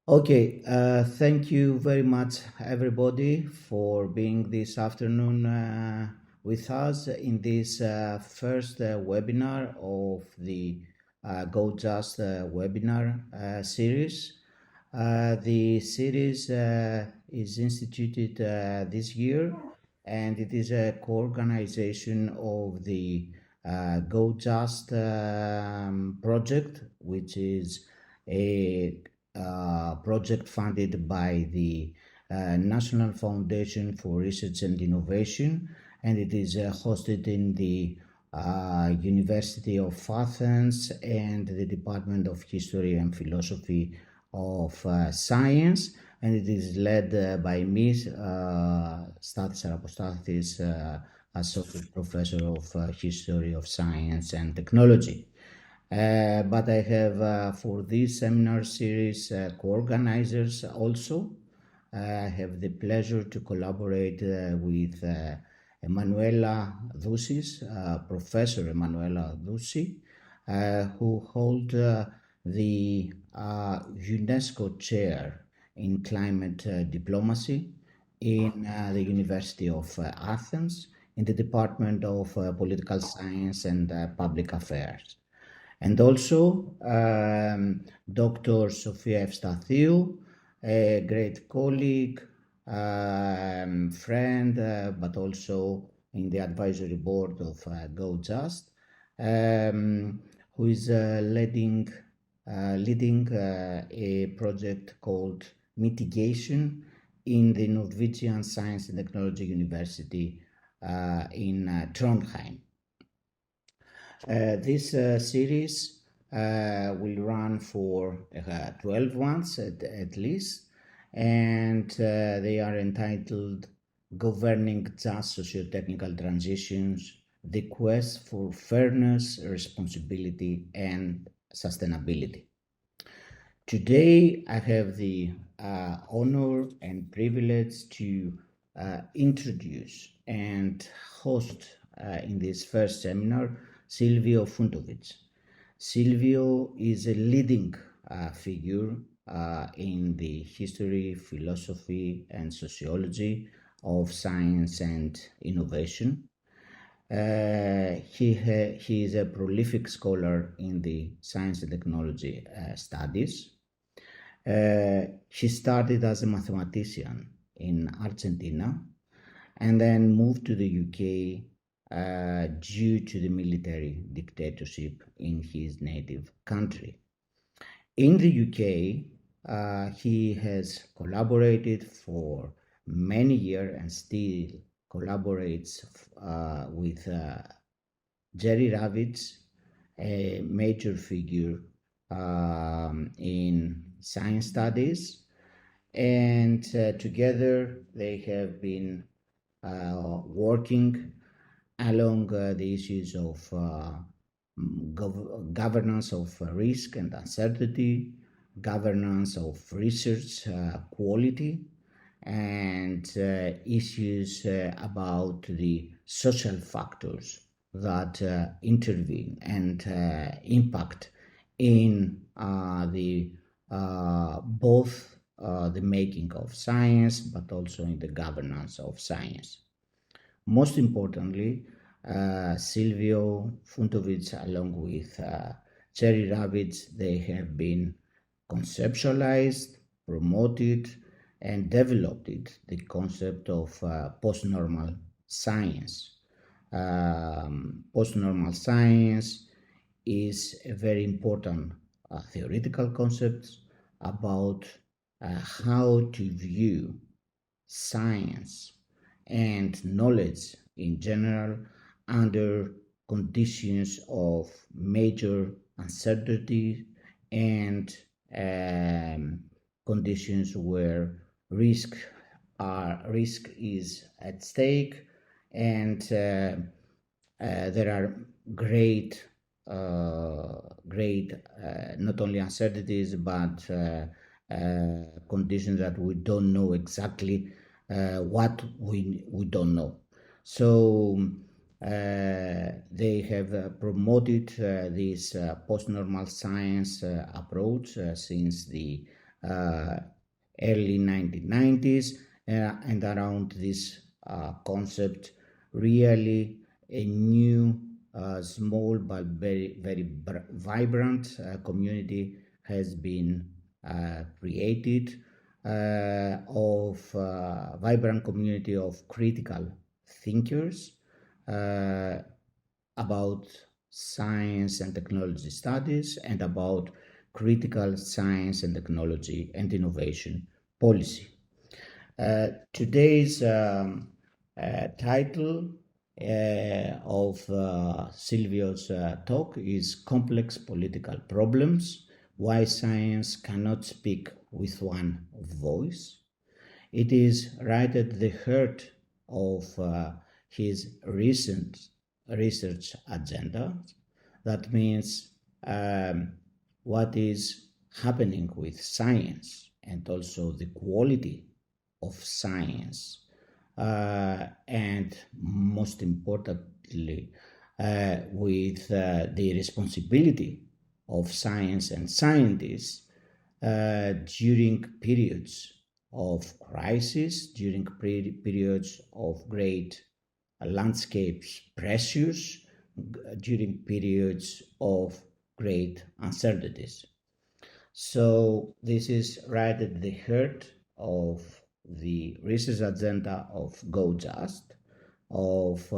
Okay, thank you very much, everybody, for being this afternoon with us in this first webinar of the Go Just webinar series. The series is instituted this year, and it is a co-organization of the Go Just project, which is a project funded by the National Foundation for Research and Innovation, and it is hosted in the University of Athens and the Department of History and Philosophy of Science, and it is led by me, Stathis Arapostathis, Associate Professor of History of Science and Technology. But I have for this seminar series co-organizers also. I have the pleasure to collaborate with Emmanuella Doussis, Professor Emmanuella Doussis, who hold the UNESCO Chair in Climate Diplomacy in the University of Athens in the Department of Political Science and Public Affairs. And also Dr. Sophia Efstathiou, a great colleague, friend, but also in the advisory board of Go Just, who is leading a project called MEATigation in the Norwegian Science and Technology University in Trondheim. This series will run for 12 months at least, and they are entitled Governing Just Sociotechnical Transitions, the Quest for Fairness, Responsibility, and Sustainability. Today, I have the honor and privilege to introduce and host in this first seminar Silvio Funtowicz. Silvio is a leading figure in the history, philosophy, and sociology of science and innovation. He is a prolific scholar in the science and technology studies. He started as a mathematician in Argentina and then moved to the UK due to the military dictatorship in his native country. In the UK, he has collaborated for many years and still collaborates with Jerry Ravitz, a major figure in science studies, and together they have been working along the issues of governance of risk and uncertainty, governance of research quality, and issues about the social factors that intervene and impact in both the making of science, but also in the governance of science. Most importantly, Silvio Funtowicz, along with Jerry Ravitz, they have been conceptualized, promoted, and developed the concept of post-normal science. Post-normal science is a very important theoretical concept about how to view science and knowledge in general under conditions of major uncertainty and conditions where risk is at stake, and there are great not only uncertainties but conditions that we don't know exactly what we don't know. So they have promoted this post-normal science approach since the early 1990s, and around this concept, really a new, small but very vibrant community has been created, of vibrant community of critical thinkers about science and technology studies and about critical science and technology and innovation policy. Today's title of Silvio's talk is Complex Political Problems, Why Science Cannot Speak with One Voice. It is right at the heart of his recent research agenda. That means what is happening with science and also the quality of science, and most importantly, with the responsibility of science and scientists during periods of crisis, during periods of great landscape pressures, during periods of great uncertainties. So this is right at the heart of the research agenda of Go Just, of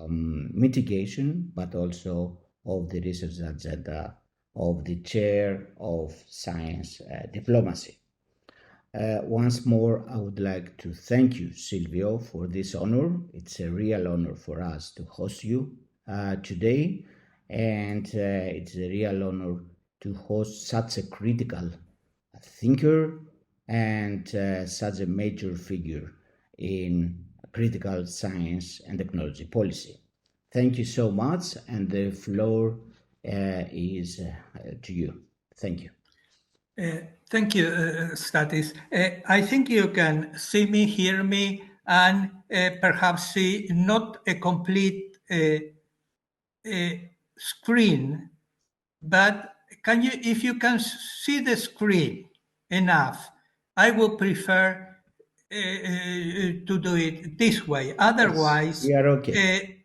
mitigation, but also of the research agenda of the Chair of Science Diplomacy. Once more, I would like to thank you, Silvio, for this honor. It's a real honor for us to host you today, and it's a real honor to host such a critical thinker and such a major figure in critical science and technology policy. Thank you so much, and the floor is to you. Thank you. Thank you, Stathis. I think you can see me, hear me, and perhaps see not a complete screen, but can you, if you can see the screen enough, I would prefer to do it this way. Otherwise, yes, we are okay.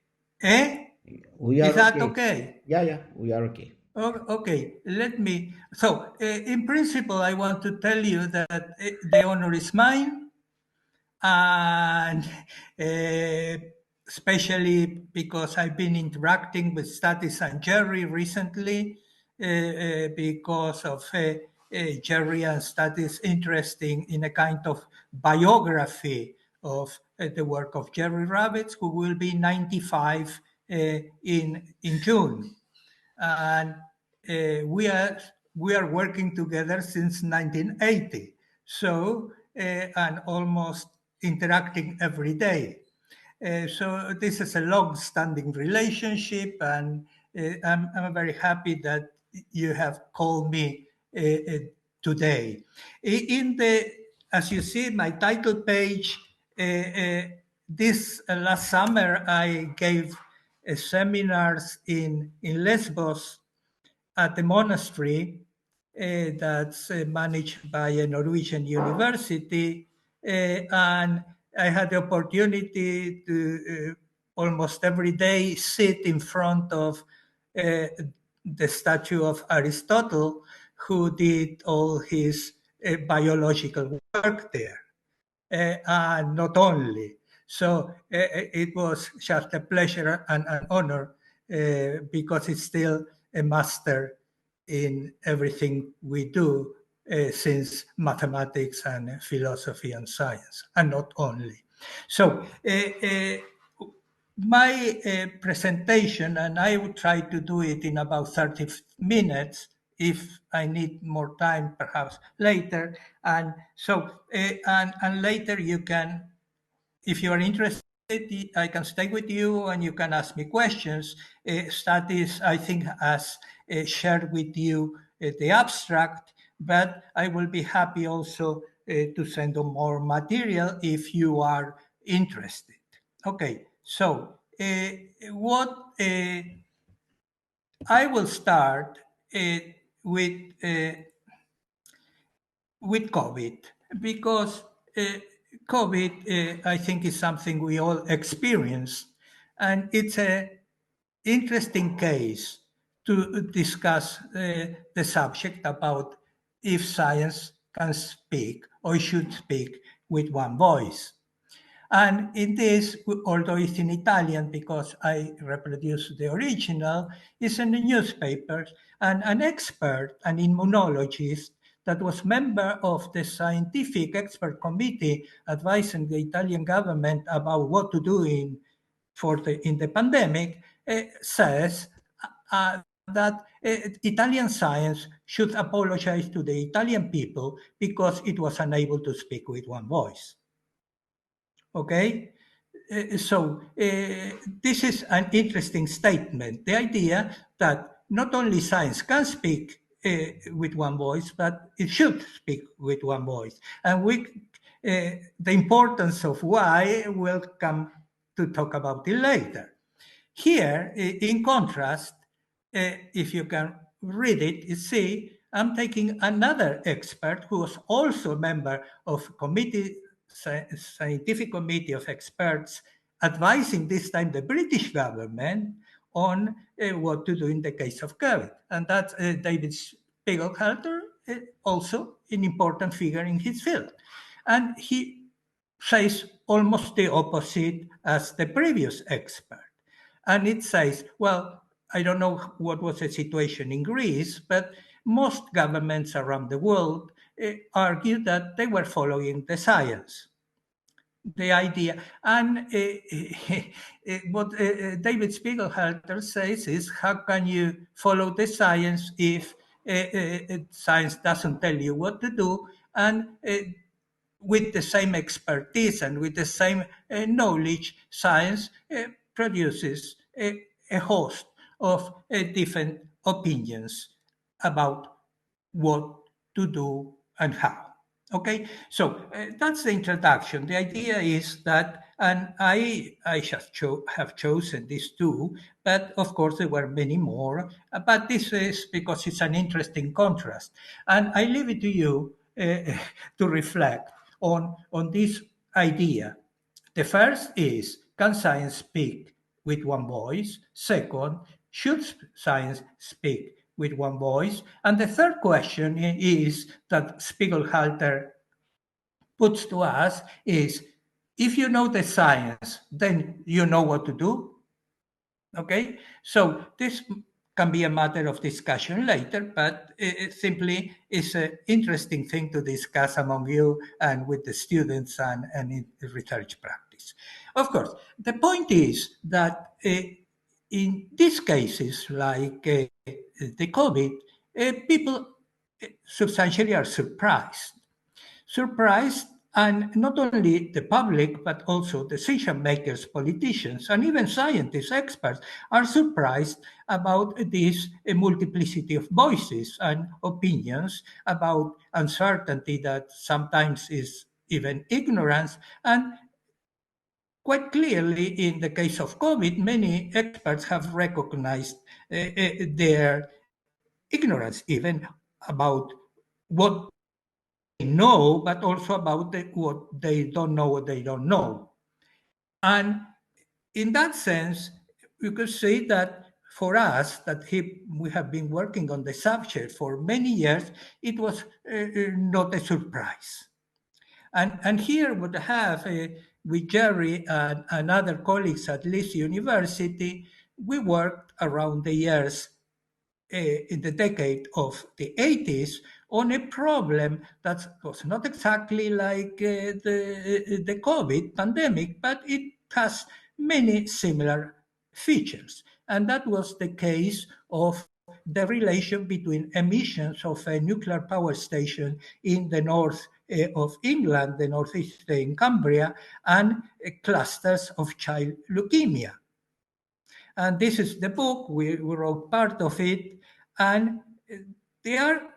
We are is that okay? Yeah, we are okay. Okay, let me. So, in principle, I want to tell you that the honor is mine, and especially because I've been interacting with Stathis and Jerry recently, because of Jerry and Stathis interesting in a kind of biography of the work of Jerry Rabbits, who will be 95 in June. And we are working together since 1980, so and almost interacting every day. So this is a long-standing relationship, and I'm very happy that you have called me today. As you see, my title page. This last summer, I gave seminars in Lesbos at the monastery that's managed by a Norwegian university, and I had the opportunity to almost every day sit in front of the statue of Aristotle, who did all his biological work there, and not only. So it was just a pleasure and an honor, because it's still a master in everything we do, since mathematics and philosophy and science, and not only. So my presentation, and I will try to do it in about 30 minutes. If I need more time, perhaps later. And so, and later you can, if you are interested, I can stay with you and you can ask me questions. Stathis, I think, has shared with you the abstract, but I will be happy also to send on more material if you are interested. Okay, so what I will start with with COVID, because COVID, I think, is something we all experience, and it's a interesting case to discuss the subject about if science can speak or should speak with one voice. And in this, although it's in Italian because I reproduce the original, it's in the newspapers, and an expert, an immunologist that was member of the scientific expert committee advising the Italian government about what to do in the pandemic, says that Italian science should apologize to the Italian people because it was unable to speak with one voice. Okay? This is an interesting statement. The idea that not only science can speak with one voice, but it should speak with one voice. And the importance of why we'll come to talk about it later. Here, in contrast, if you can read it, you see, I'm taking another expert who was also a member of scientific committee of experts advising this time the British government on what to do in the case of COVID. And that's David Spiegelhalter, also an important figure in his field. And he says almost the opposite as the previous expert. And it says, well, I don't know what was the situation in Greece, but most governments around the world argued that they were following the science. The idea, and what David Spiegelhalter says is, how can you follow the science if science doesn't tell you what to do? And with the same expertise and with the same knowledge, science produces a host of different opinions about what to do and how. Okay, so that's the introduction. The idea is that, and I just have chosen these two, but of course there were many more, but this is because it's an interesting contrast. And I leave it to you to reflect on this idea. The first is, can science speak with one voice? Second, should science speak with one voice? And the third question is that Spiegelhalter puts to us is, if you know the science, then you know what to do. Okay, so this can be a matter of discussion later, but it simply is an interesting thing to discuss among you and with the students and in research practice. Of course, the point is that in these cases, like the COVID, people substantially are surprised. And not only the public, but also decision makers, politicians, and even scientists, experts are surprised about this multiplicity of voices and opinions, about uncertainty that sometimes is even ignorance. And quite clearly, in the case of COVID, many experts have recognized their ignorance, even about what know, but also about what they don't know, what they don't know. And in that sense, you could say that for us, that we have been working on the subject for many years, it was not a surprise. And here we have, with Jerry and other colleagues at Leeds University, we worked around the years in the decade of the 80s on a problem that was not exactly like the COVID pandemic, but it has many similar features. And that was the case of the relation between emissions of a nuclear power station in the north of England, the northeast in Cumbria, and clusters of child leukemia. And this is the book, we wrote part of it, and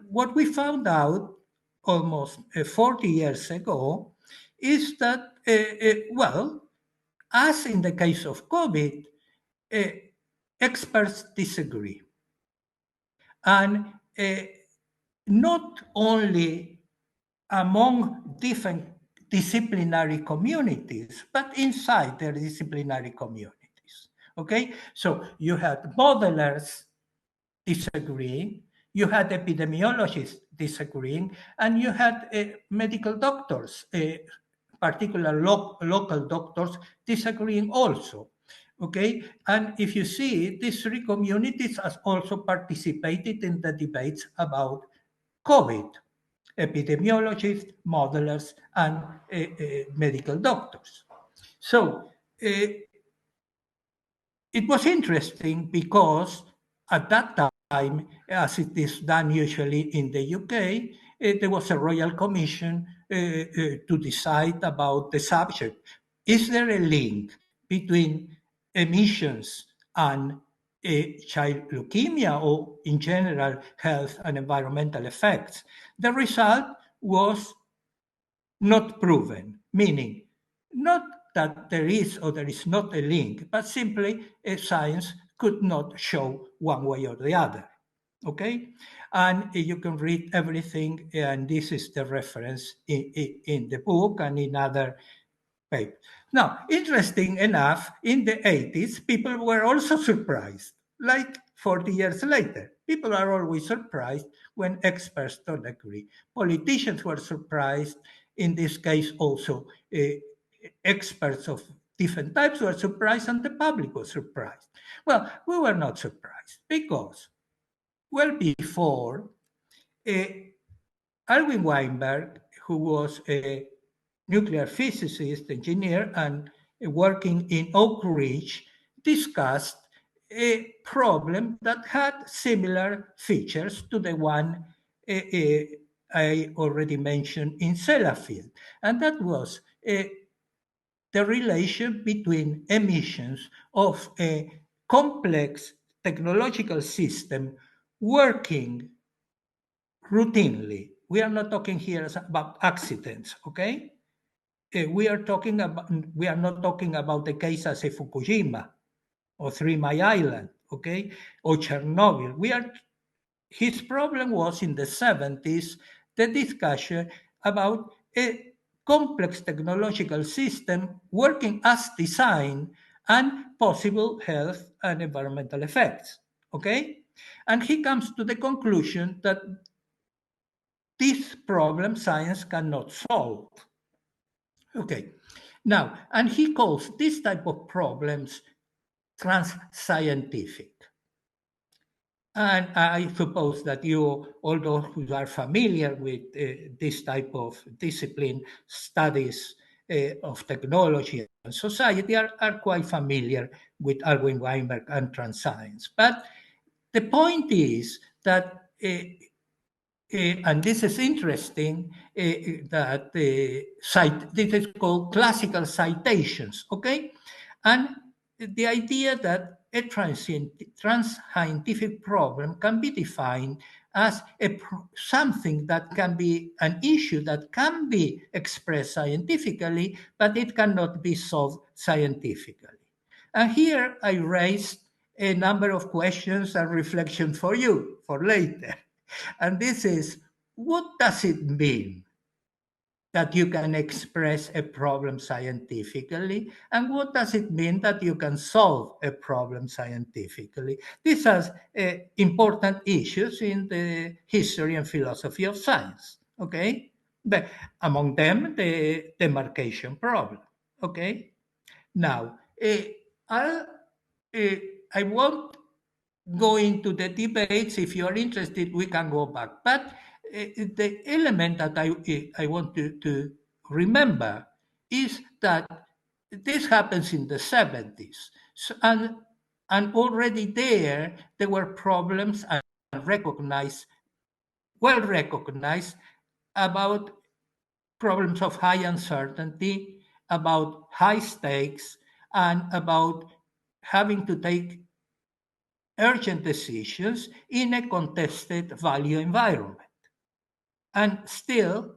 what we found out almost 40 years ago is that, well, as in the case of COVID, experts disagree. And not only among different disciplinary communities, but inside their disciplinary communities. Okay, so you had modelers disagreeing, you had epidemiologists disagreeing, and you had medical doctors, particular local doctors, disagreeing also. Okay, and if you see, these three communities has also participated in the debates about COVID: epidemiologists, modelers, and medical doctors. So it was interesting because at that time, as it is done usually in the UK, there was a royal commission to decide about the subject. Is there a link between emissions and child leukemia, or in general health and environmental effects? The result was not proven, meaning not that there is or there is not a link, but simply science could not show one way or the other. Okay? And you can read everything, and this is the reference in the book and in other papers. Now, interesting enough, in the 80s, people were also surprised, like 40 years later. People are always surprised when experts don't agree. Politicians were surprised. In this case, also, experts of different types were surprised, and the public was surprised. Well, we were not surprised because, well before, Alvin Weinberg, who was a nuclear physicist, engineer, and working in Oak Ridge, discussed a problem that had similar features to the one I already mentioned in Sellafield, and that was the relation between emissions of a complex technological system working routinely. We are not talking here about accidents, okay? We are not talking about the case as a Fukushima or 3 Mile Island, okay, or Chernobyl. His problem was in the 70s the discussion about a complex technological system working as designed and possible health and environmental effects, okay? And he comes to the conclusion that this problem science cannot solve. Okay, now, and he calls this type of problems trans-scientific. And I suppose that you, all those who are familiar with this type of discipline, studies of technology and society, are quite familiar with Alvin Weinberg and transscience. But the point is that and this is interesting, that this is called classical citations, okay? And the idea that a trans-scientific problem can be defined as something that can be an issue that can be expressed scientifically, but it cannot be solved scientifically. And here I raised a number of questions and reflections for you for later. And this is, what does it mean that you can express a problem scientifically? And what does it mean that you can solve a problem scientifically? These are important issues in the history and philosophy of science, okay? But among them, the demarcation problem, okay? Now, I won't go into the debates. If you are interested, we can go back. But the element that I want to remember is that this happens in the 70s. So, and already there were problems and well recognized, about problems of high uncertainty, about high stakes, and about having to take urgent decisions in a contested value environment. And still,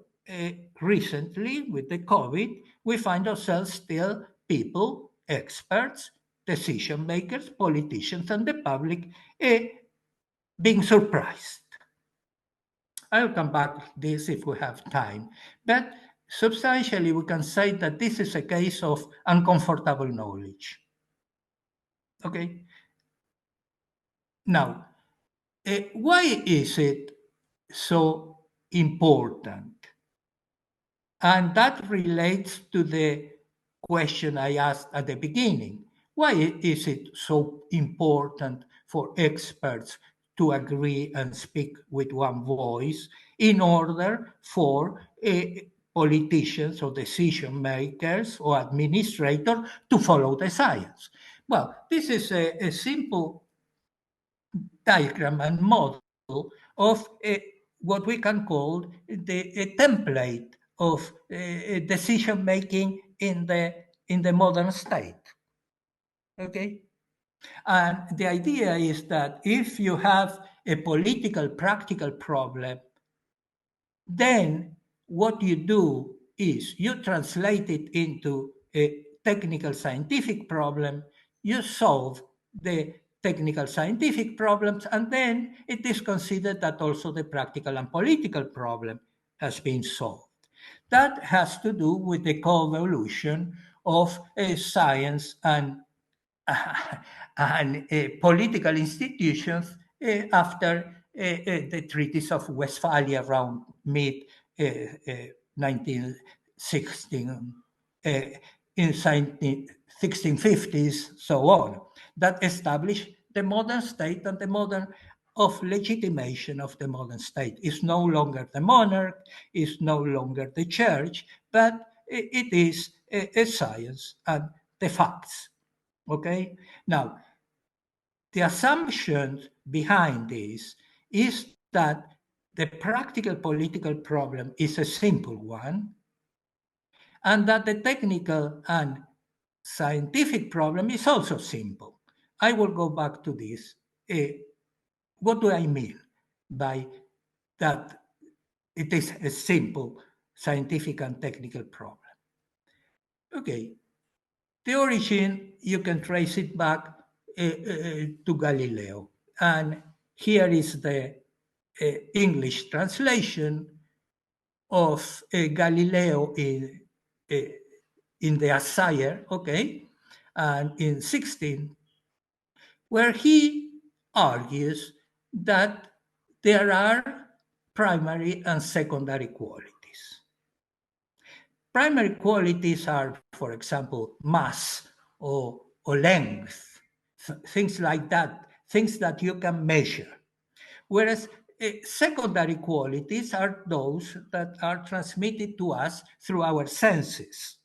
recently with the COVID, we find ourselves still people, experts, decision makers, politicians, and the public being surprised. I'll come back to this if we have time. But substantially, we can say that this is a case of uncomfortable knowledge. Okay? Now, why is it so important? And that relates to the question I asked at the beginning. Why is it so important for experts to agree and speak with one voice in order for politicians or decision makers or administrators to follow the science? Well, this is a simple diagram and model of what we can call a template of decision making in the modern state. Okay, and the idea is that if you have a political practical problem, then what you do is you translate it into a technical scientific problem, you solve the technical scientific problems, and then it is considered that also the practical and political problem has been solved. That has to do with the co-evolution of science and political institutions after the treaties of Westphalia around mid 1916, in 1650s, so on, that established the modern state and the modern of legitimation of the modern state. It's no longer the monarch, it's no longer the church, but it is a science and the facts. Okay? Now, the assumption behind this is that the practical political problem is a simple one, and that the technical and scientific problem is also simple. I will go back to this. What do I mean by that it is a simple scientific and technical problem? Okay, the origin, you can trace it back to Galileo. And here is the English translation of Galileo in the Assayer, okay, and in 16, where he argues that there are primary and secondary qualities. Primary qualities are, for example, mass or length, things like that, things that you can measure. Whereas secondary qualities are those that are transmitted to us through our senses.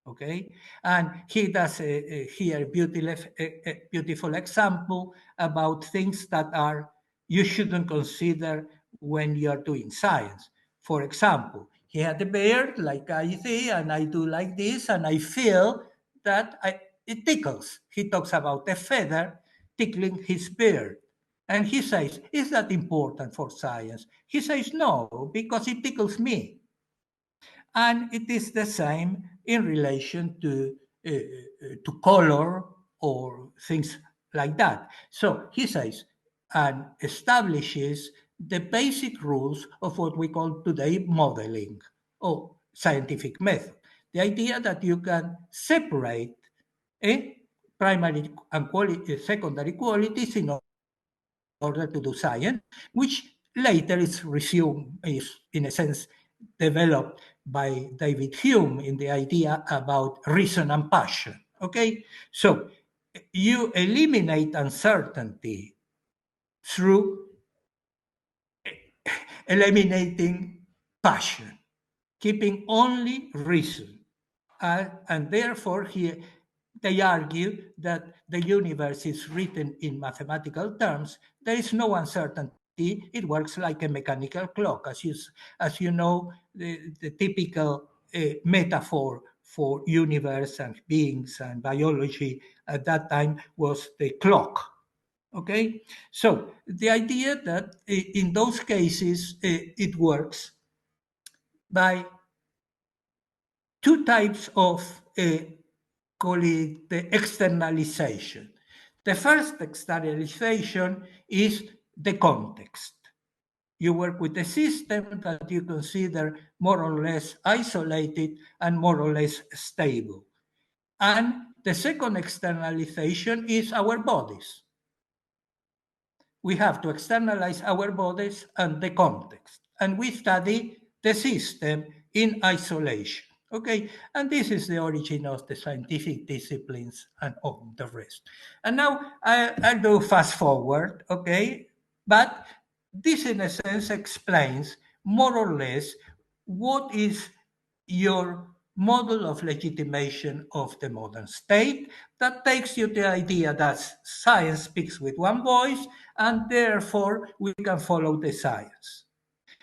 Okay, and he does here a beautiful example about things that are you shouldn't consider when you are doing science. For example, he had a beard like I see, and I do like this, and I feel that it tickles. He talks about a feather tickling his beard. And he says, is that important for science? He says, no, because it tickles me. And it is the same in relation to color or things like that. So he says, and establishes the basic rules of what we call today modeling or scientific method. The idea that you can separate primary and secondary qualities in order to do science, which later is in a sense developed by David Hume in the idea about reason and passion. Okay, so you eliminate uncertainty through eliminating passion, keeping only reason. And therefore, they argue that the universe is written in mathematical terms. There is no uncertainty. It works like a mechanical clock. As you know, the typical metaphor for universe and beings and biology at that time was the clock. Okay, so the idea that in those cases it works by two types of call it the externalization. The first externalization is the context. You work with a system that you consider more or less isolated and more or less stable. And the second externalization is our bodies. We have to externalize our bodies and the context. And we study the system in isolation. Okay, and this is the origin of the scientific disciplines and all the rest. And now I'll do fast forward, okay? But this, in a sense, explains more or less what is your model of legitimation of the modern state that takes you to the idea that science speaks with one voice and therefore we can follow the science,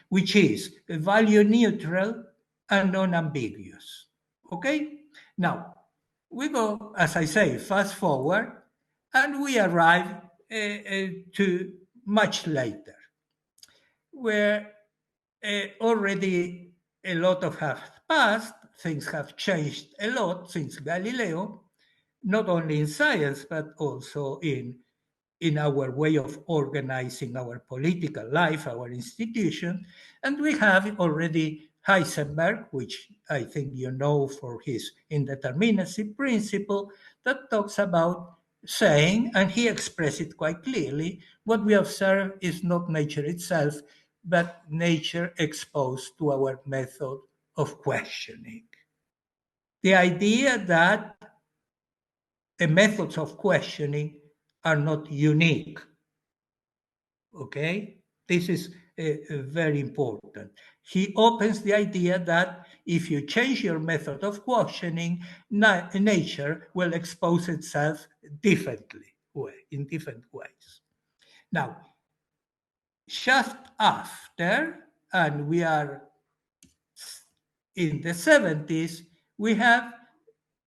which is value neutral and non-ambiguous. Okay? Now, we go, as I say, fast forward, and we arrive to much later, where already a lot of have passed, things have changed a lot since Galileo, not only in science, but also in our way of organizing our political life, our institution. And we have already Heisenberg, which I think you know for his indeterminacy principle, that talks about saying, and he expressed it quite clearly, what we observe is not nature itself, but nature exposed to our method of questioning. The idea that the methods of questioning are not unique. Okay? This is very important. He opens the idea that if you change your method of questioning, nature will expose itself differently, in different ways. Now, just after, and we are in the 70s, we have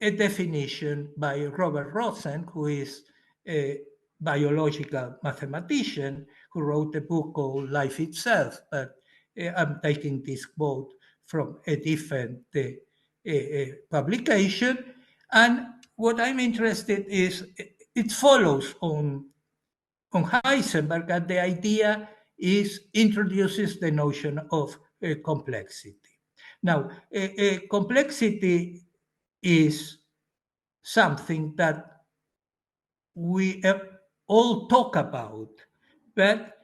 a definition by Robert Rosen, who is a biological mathematician who wrote a book called Life Itself, but I'm taking this quote from a different publication. And what I'm interested is, it follows on Heisenberg, that the idea introduces the notion of complexity. Now, complexity is something that we all talk about, but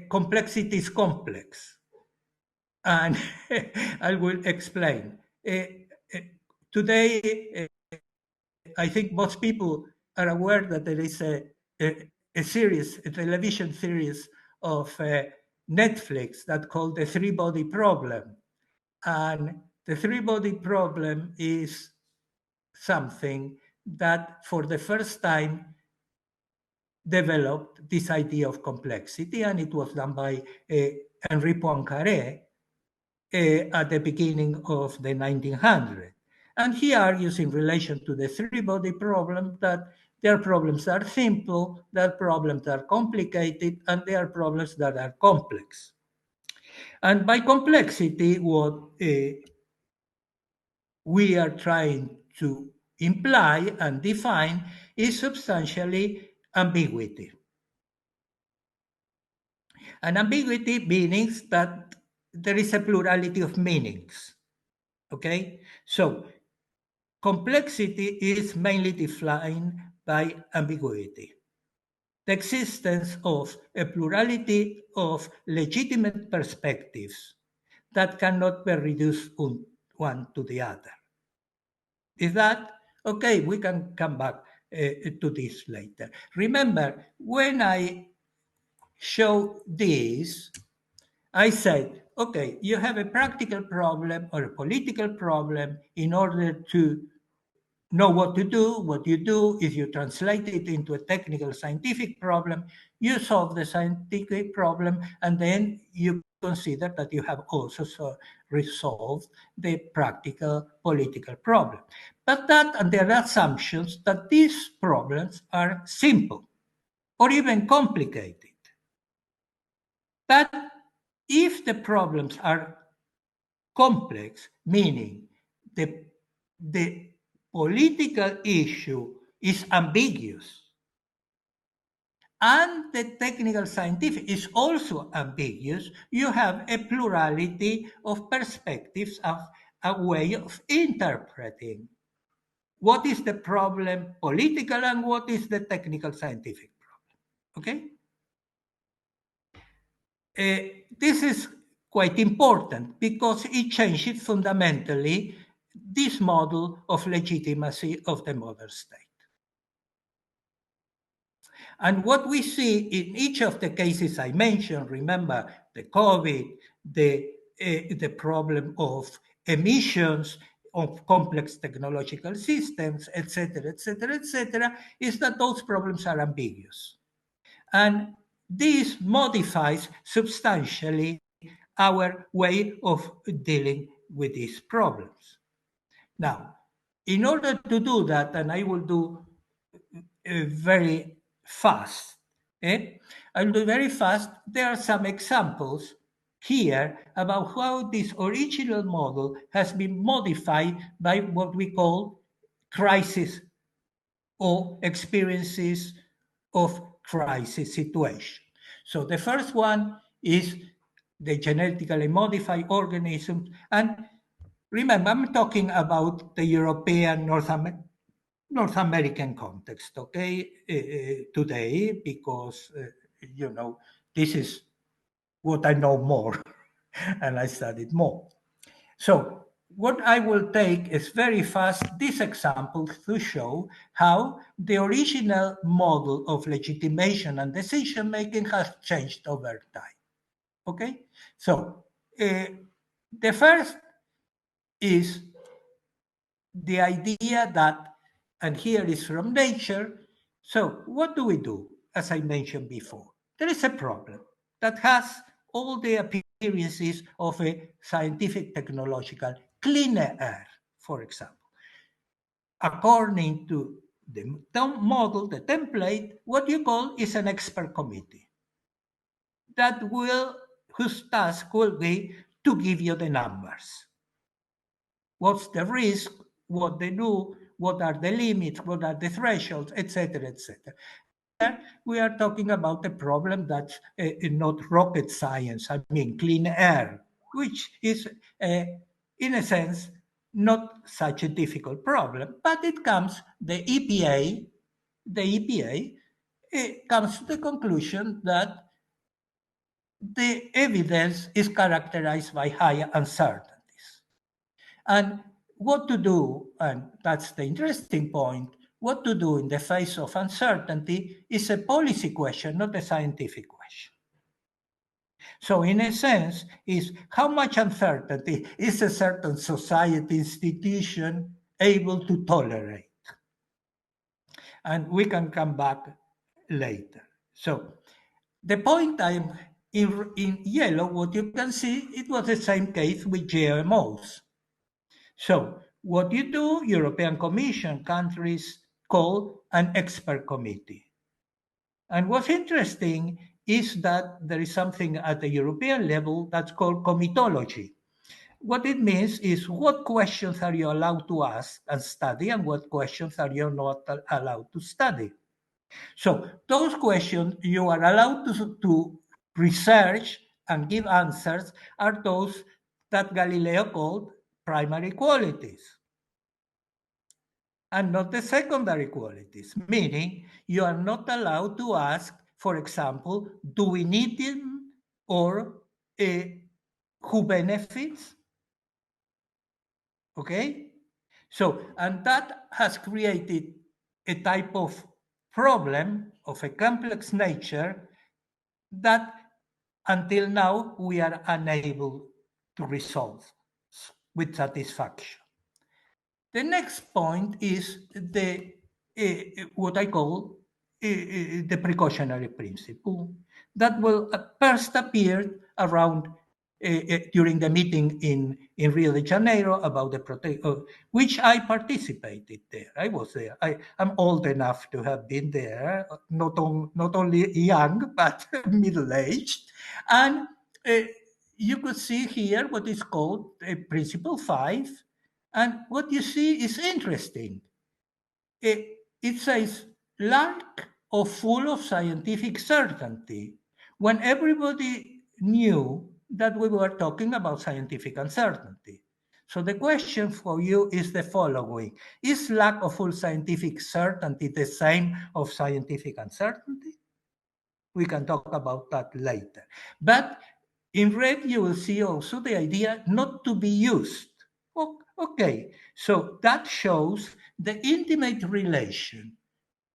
complexity is complex. And I will explain. Today, I think most people are aware that there is a television series of Netflix that called The Three Body Problem. And the three body problem is something that for the first time developed this idea of complexity, and it was done by Henri Poincaré at the beginning of the 1900s. And he argues in relation to the three body problem that there are problems that are simple, there are problems that are complicated, and there are problems that are complex. And by complexity, what we are trying to imply and define is substantially ambiguity. And ambiguity means that there is a plurality of meanings. Okay? So complexity is mainly defined by ambiguity. The existence of a plurality of legitimate perspectives that cannot be reduced one to the other. Is that okay? We can come back to this later. Remember, when I show this, I said, okay, you have a practical problem or a political problem. In order to know what to do, what you do is you translate it into a technical scientific problem, you solve the scientific problem, and then you consider that you have also resolved the practical political problem. But that under assumptions that these problems are simple or even complicated. But if the problems are complex, meaning the political issue is ambiguous, and the technical scientific is also ambiguous, you have a plurality of perspectives, of a way of interpreting what is the problem political and what is the technical scientific problem. Okay? This is quite important because it changes fundamentally this model of legitimacy of the modern state. And what we see in each of the cases I mentioned, remember the COVID, the problem of emissions, of complex technological systems, etc., is that those problems are ambiguous. And this modifies substantially our way of dealing with these problems. Now, in order to do that, and I will do very fast, I'll do very fast, there are some examples here about how this original model has been modified by what we call crisis or experiences of crisis situation. So the first one is the genetically modified organisms. And remember, I'm talking about the European, North American context, okay, today, because, this is what I know more and I studied more. So what I will take is very fast this example to show how the original model of legitimation and decision making has changed over time. Okay, so the first is the idea that, and here is from nature. So what do we do? As I mentioned before, there is a problem that has all the appearances of a scientific technological clean air, for example. According to the model, the template, what you call is an expert committee whose task will be to give you the numbers. What's the risk? What they do? What are the limits? What are the thresholds? Etc. etc. Here we are talking about a problem that's not rocket science. I mean, clean air, which is, in a sense, not such a difficult problem. But it comes, the EPA comes to the conclusion that the evidence is characterized by high uncertainties. And what to do, and that's the interesting point, what to do in the face of uncertainty is a policy question, not a scientific question. So in a sense, is how much uncertainty is a certain society institution able to tolerate? And we can come back later. So the point I'm in yellow, what you can see, it was the same case with GMOs. So what you do, European Commission countries call an expert committee. And what's interesting is that there is something at the European level that's called comitology. What it means is what questions are you allowed to ask and study and what questions are you not allowed to study. So those questions you are allowed to research and give answers are those that Galileo called primary qualities and not the secondary qualities, meaning you are not allowed to ask, for example, do we need him or who benefits? Okay? So, and that has created a type of problem of a complex nature that until now we are unable to resolve with satisfaction. The next point is the what I call the precautionary principle that will first appear around during the meeting in Rio de Janeiro about the which I participated there. I was there. I'm old enough to have been there, not only young but middle-aged, and you could see here what is called Principle 5. And what you see is interesting. It says lack or full of scientific certainty, when everybody knew that we were talking about scientific uncertainty. So the question for you is the following: is lack of full scientific certainty the same of scientific uncertainty? We can talk about that later. But in red, you will see also the idea not to be used. Okay, so that shows the intimate relation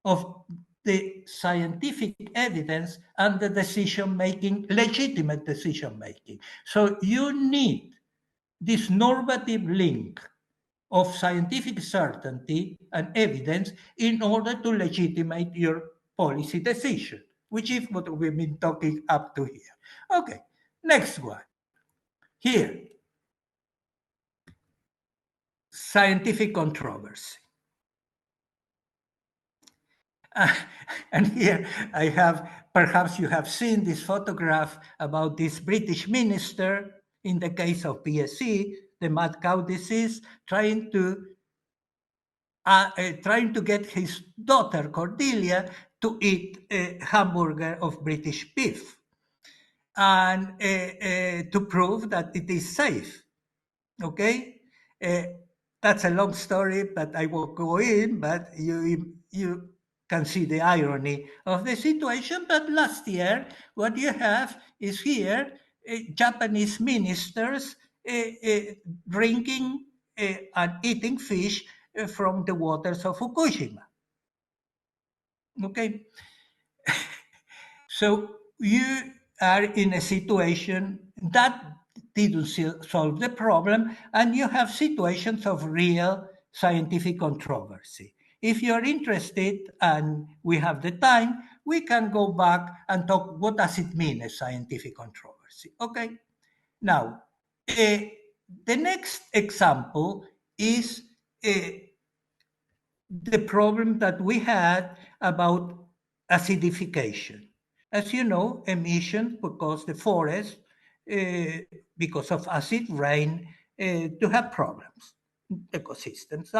of the scientific evidence and the decision making, legitimate decision making. So you need this normative link of scientific certainty and evidence in order to legitimate your policy decision, which is what we've been talking up to here. Okay, next one. Here, scientific controversy. And here I have, perhaps you have seen this photograph about this British minister in the case of PSC, the mad cow disease, trying to get his daughter Cordelia to eat a hamburger of British beef and to prove that it is safe. Okay, that's a long story, but I won't go in. But you can see the irony of the situation. But last year, what you have is here Japanese ministers drinking and eating fish from the waters of Fukushima. Okay, so you are in a situation that didn't solve the problem, and you have situations of real scientific controversy. If you're interested and we have the time, we can go back and talk what does it mean, a scientific controversy. Okay, now the next example is the problem that we had about acidification. As you know, emissions because the forest, because of acid rain, to have problems. Ecosystems.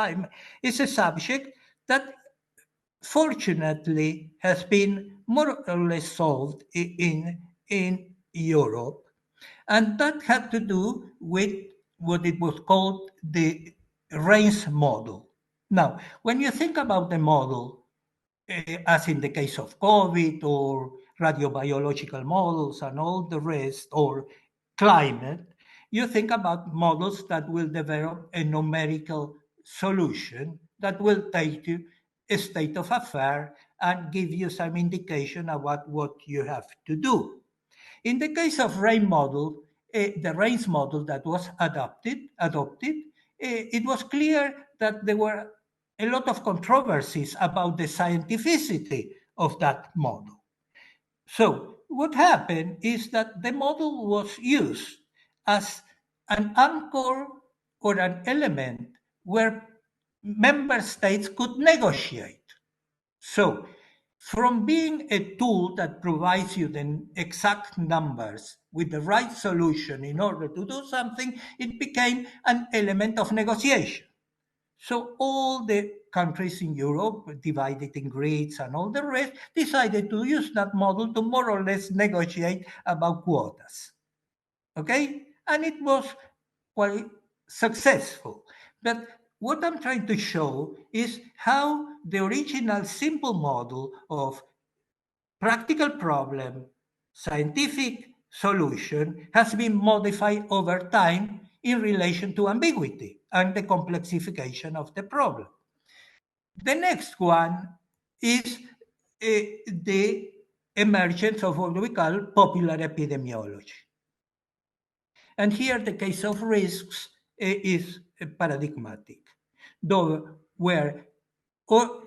It's a subject that fortunately has been more or less solved in Europe. And that had to do with what it was called the rains model. Now, when you think about the model, as in the case of COVID or radiobiological models and all the rest, or climate, you think about models that will develop a numerical solution that will take you a state of affair and give you some indication about what you have to do. In the case of rain model, the rains model that was adopted, it was clear that there were a lot of controversies about the scientificity of that model. So what happened is that the model was used as an anchor or an element where member states could negotiate. So from being a tool that provides you the exact numbers with the right solution in order to do something, it became an element of negotiation. So all the countries in Europe, divided in grids and all the rest, decided to use that model to more or less negotiate about quotas. Okay? And it was quite successful. But what I'm trying to show is how the original simple model of practical problem, scientific solution has been modified over time in relation to ambiguity and the complexification of the problem. The next one is the emergence of what we call popular epidemiology. And here the case of risks is paradigmatic, though where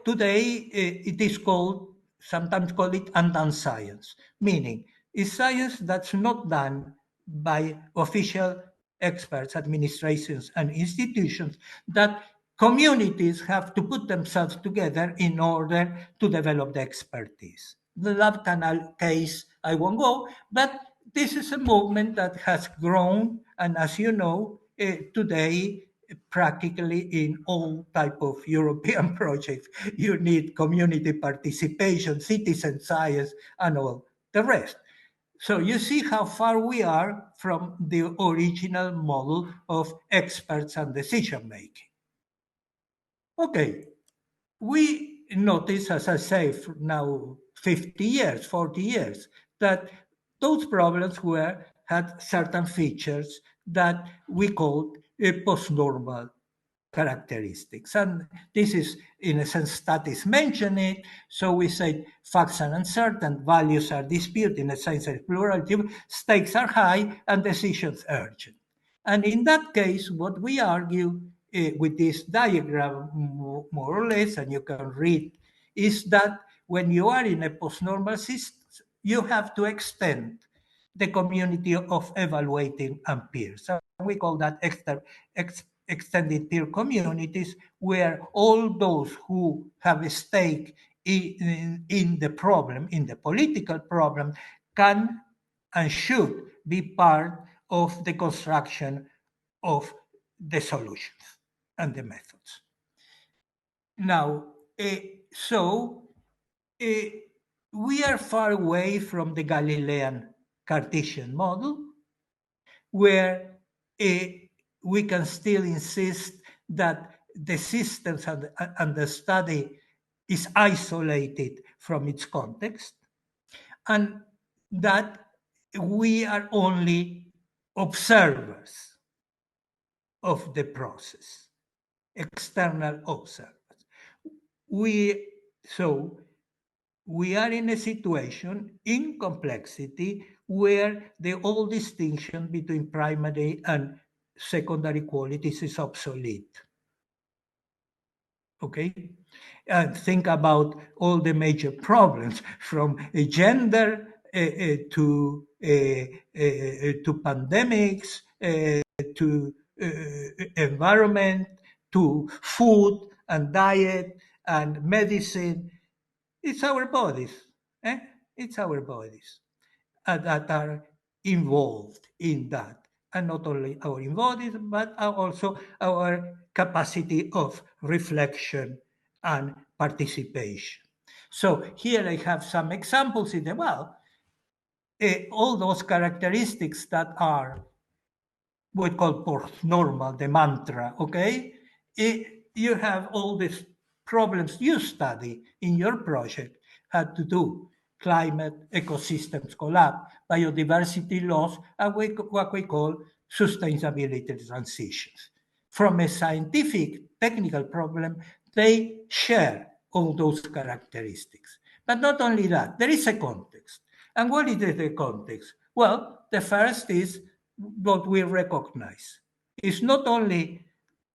today it is called, sometimes call it undone science, meaning it's science that's not done by official experts, administrations, and institutions, that communities have to put themselves together in order to develop the expertise. The Love Canal case, I won't go, but this is a movement that has grown, and as you know, today practically in all type of European projects. You need community participation, citizen science, and all the rest. So you see how far we are from the original model of experts and decision making. Okay, we notice, as I say, now 50 years, 40 years, that those problems had certain features that we called post-normal characteristics. And this is, in a sense, studies mention it. So we say facts are uncertain, values are disputed, in a sense of plurality, stakes are high, and decisions urgent. And in that case, what we argue with this diagram, more or less, and you can read, is that when you are in a post-normal system, you have to extend the community of evaluating and peers. So we call that extended peer communities, where all those who have a stake in the problem, in the political problem, can and should be part of the construction of the solutions and the methods. Now, we are far away from the Galilean Cartesian model, where we can still insist that the systems and the study is isolated from its context, and that we are only observers of the process, external observers. So we are in a situation in complexity where the old distinction between primary and secondary qualities is obsolete. Okay? And think about all the major problems, from gender to pandemics, to environment, to food and diet and medicine. It's our bodies. It's our bodies that are involved in that. And not only our bodies, but also our capacity of reflection and participation. So here I have some examples in the, all those characteristics that are what we call post-normal, the mantra, okay? You have all these problems you study in your project had to do climate, ecosystems collapse, biodiversity loss, and what we call sustainability transitions. From a scientific, technical problem, they share all those characteristics. But not only that, there is a context. And what is the context? Well, the first is what we recognize. It's not only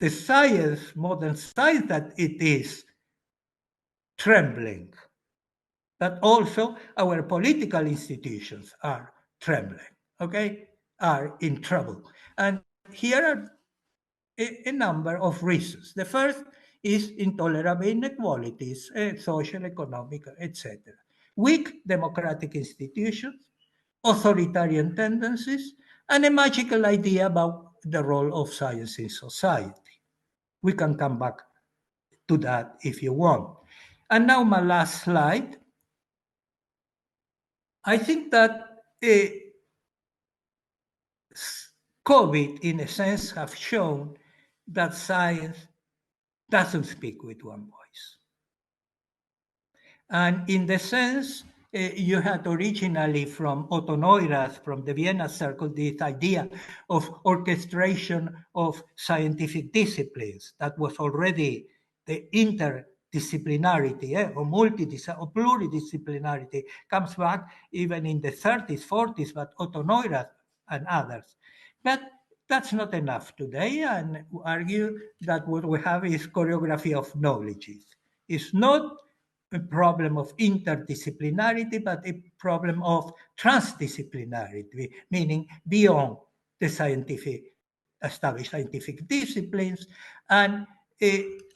the science, modern science, that it is trembling, but also our political institutions are trembling, okay, are in trouble. And here are a number of reasons. The first is intolerable inequalities, social, economic, etc. Weak democratic institutions, authoritarian tendencies, and a magical idea about the role of science in society. We can come back to that if you want. And now my last slide. I think that COVID, in a sense, have shown that science doesn't speak with one voice. And in the sense, you had originally from Otto Neurath, from the Vienna Circle, this idea of orchestration of scientific disciplines that was already the interdisciplinarity or or pluridisciplinarity comes back even in the 30s, 40s, but Otto Neurath and others. But that's not enough today, and argue that what we have is choreography of knowledges. It's not a problem of interdisciplinarity, but a problem of transdisciplinarity, meaning beyond the established scientific disciplines. And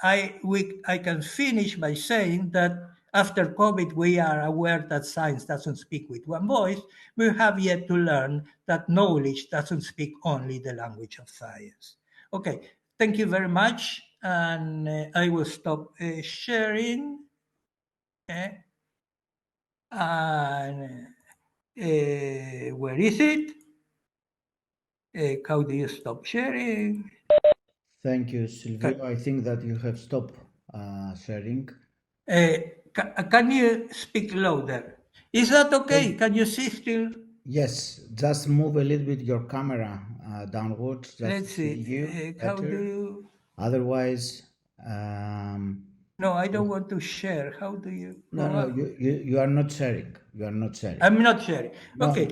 I can finish by saying that after COVID, we are aware that science doesn't speak with one voice. We have yet to learn that knowledge doesn't speak only the language of science. Okay, thank you very much, and I will stop sharing. And where is it? How do you stop sharing? Thank you, Silvio. I think that you have stopped sharing. Can you speak louder? Is that okay? Can you see still? Yes, just move a little bit your camera downwards just Let's to see see. you How do better. you? Otherwise, No, I don't want to share. How do you no, go no, up? you are not sharing. You are not sharing. I'm not sharing. No, Okay,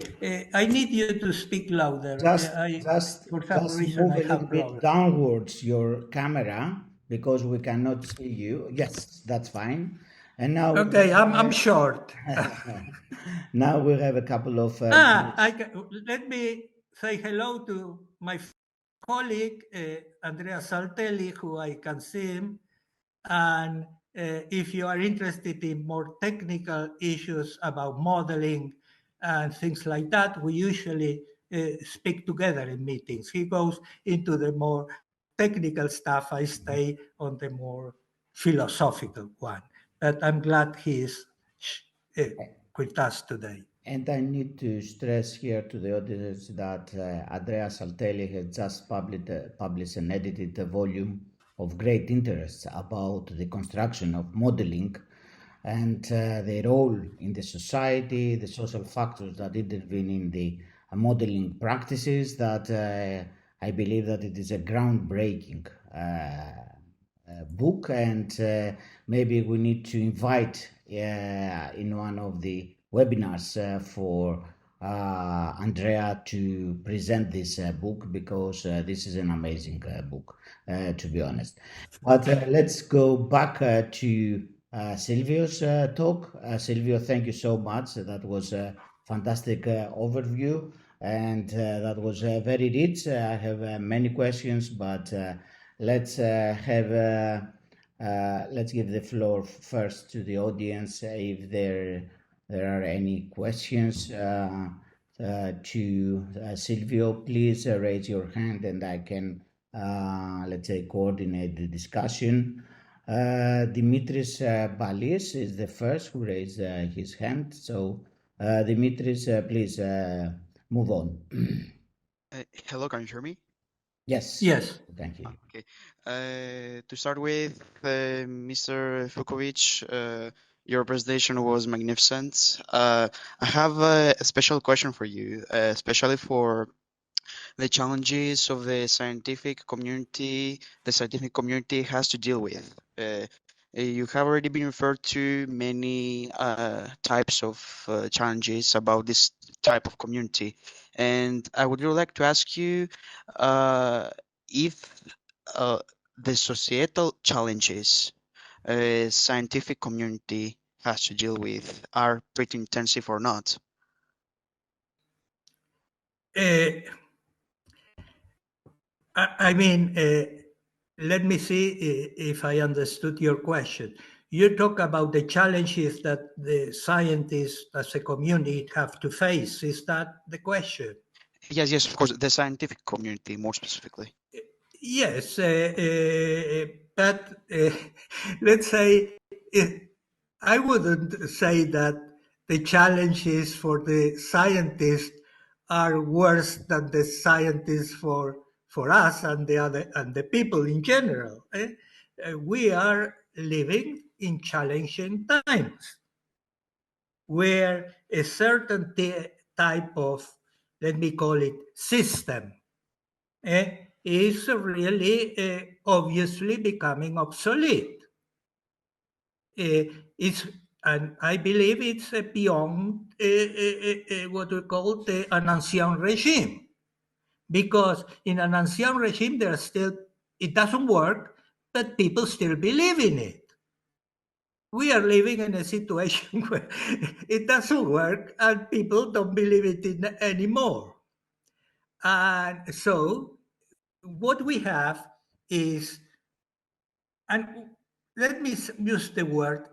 I need you to speak louder. just For some reason, move I a little have bit problem. downwards your camera because we cannot see you. Yes, that's fine. And now we Okay, I'm have, short. now we have a couple of minutes. Let me say hello to my colleague, Andrea Saltelli, who I can see him. And if you are interested in more technical issues about modeling and things like that, we usually speak together in meetings. He goes into the more technical stuff. I stay on the more philosophical one. But I'm glad he is with us today. And I need to stress here to the audience that Andrea Saltelli has just published an edited volume of great interest about the construction of modeling and their role in the society, the social factors that intervene in the modeling practices. That I believe that it is a groundbreaking book, and maybe we need to invite in one of the webinars for Andrea to present this book, because this is an amazing book, to be honest. But let's go back to Silvio's talk. Silvio, thank you so much. That was a fantastic overview, and that was very rich. I have many questions, but let's let's give the floor first to the audience if there are any questions to Silvio. Please raise your hand and I can let's say coordinate the discussion. Dimitris Balis is the first who raised his hand. So Dimitris, please move on. Hello, can you hear me? Yes. Yes. Thank you. Okay. To start with, Mr. Funtowicz, your presentation was magnificent. I have a special question for you, especially for the challenges of the scientific community has to deal with. You have already been referred to many types of challenges about this type of community, and I would really like to ask you if the societal challenges scientific community has to deal with are pretty intensive or not. I mean, let me see if I understood your question. You talk about the challenges that the scientists as a community have to face. Is that the question? Yes, of course, the scientific community more specifically. Yes, but let's say I wouldn't say that the challenges for the scientists are worse than the scientists for us and the people in general. We are living in challenging times where a certain type of, let me call it, system is really obviously becoming obsolete. It's and I believe it's beyond what we call an ancien regime, because in an ancien regime there are still, it doesn't work, but people still believe in it. We are living in a situation where it doesn't work and people don't believe it anymore. And so what we have is, and let me use the word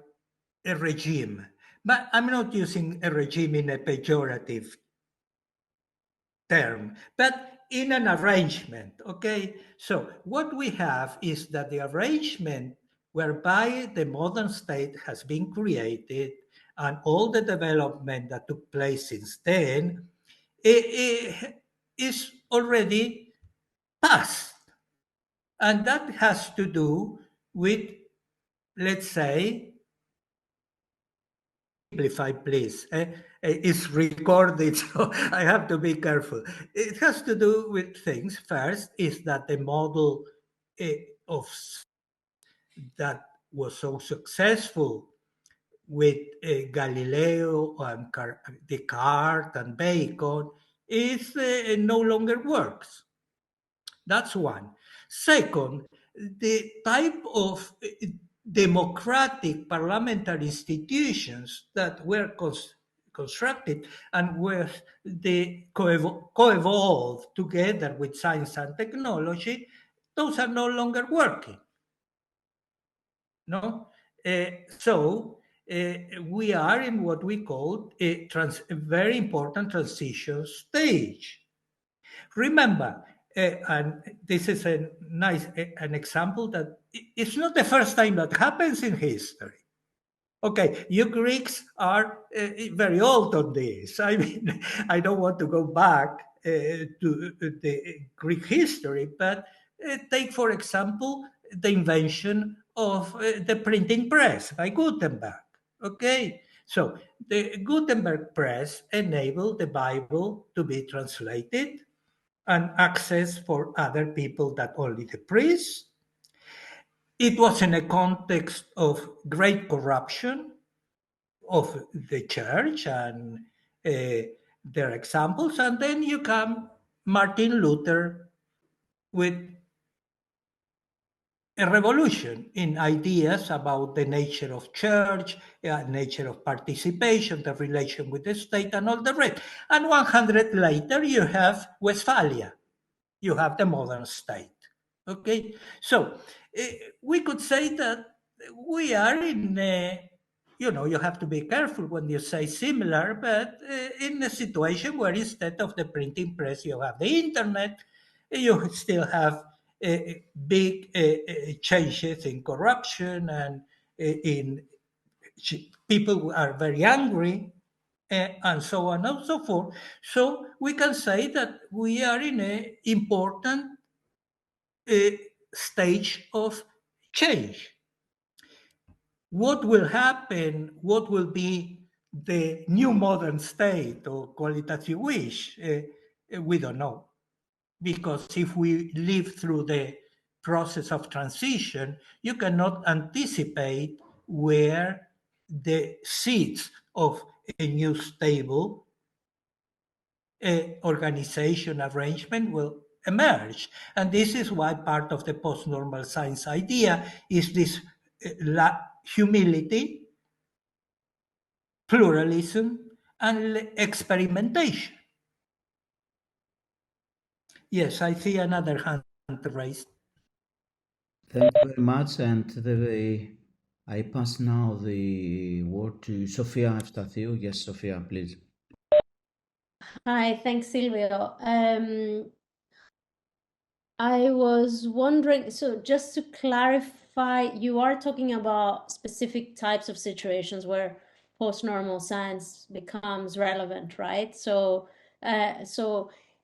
a regime, but I'm not using a regime in a pejorative term, but in an arrangement, okay? So what we have is that the arrangement whereby the modern state has been created and all the development that took place since then is already past. And that has to do with, let's say, simplify, please. It's recorded, so I have to be careful. It has to do with things. First is that the model of that was so successful with Galileo and Descartes and Bacon is no longer works. That's one. Second, the type of democratic parliamentary institutions that were constructed and were co-evolved together with science and technology, those are no longer working. No? So we are in what we call a very important transition stage. Remember, and this is a nice an example that it's not the first time that happens in history. Okay, you Greeks are very old on this. I mean, I don't want to go back to the Greek history, but take, for example, the invention of the printing press by Gutenberg. Okay, so the Gutenberg press enabled the Bible to be translated and access for other people that only the priests. It was in a context of great corruption of the church and their examples. And then you come Martin Luther with a revolution in ideas about the nature of church, nature of participation, the relation with the state, and all the rest. And 100 later, you have Westphalia. You have the modern state. Okay, so we could say that we are in you have to be careful when you say similar, but in a situation where instead of the printing press, you have the internet, you still have big changes in corruption and in people who are very angry and so on and so forth. So we can say that we are in an important stage of change. What will happen? What will be the new modern state, or call it as you wish? We don't know. Because if we live through the process of transition, you cannot anticipate where the seeds of a new stable organization arrangement will emerge. And this is why part of the post-normal science idea is this humility, pluralism, and experimentation. Yes, I see another hand raised. Thank you very much. And I pass now the word to Sophia Efstathiou. Yes, Sophia, please. Hi, thanks, Silvio. I was wondering, so just to clarify, you are talking about specific types of situations where post-normal science becomes relevant, right? So,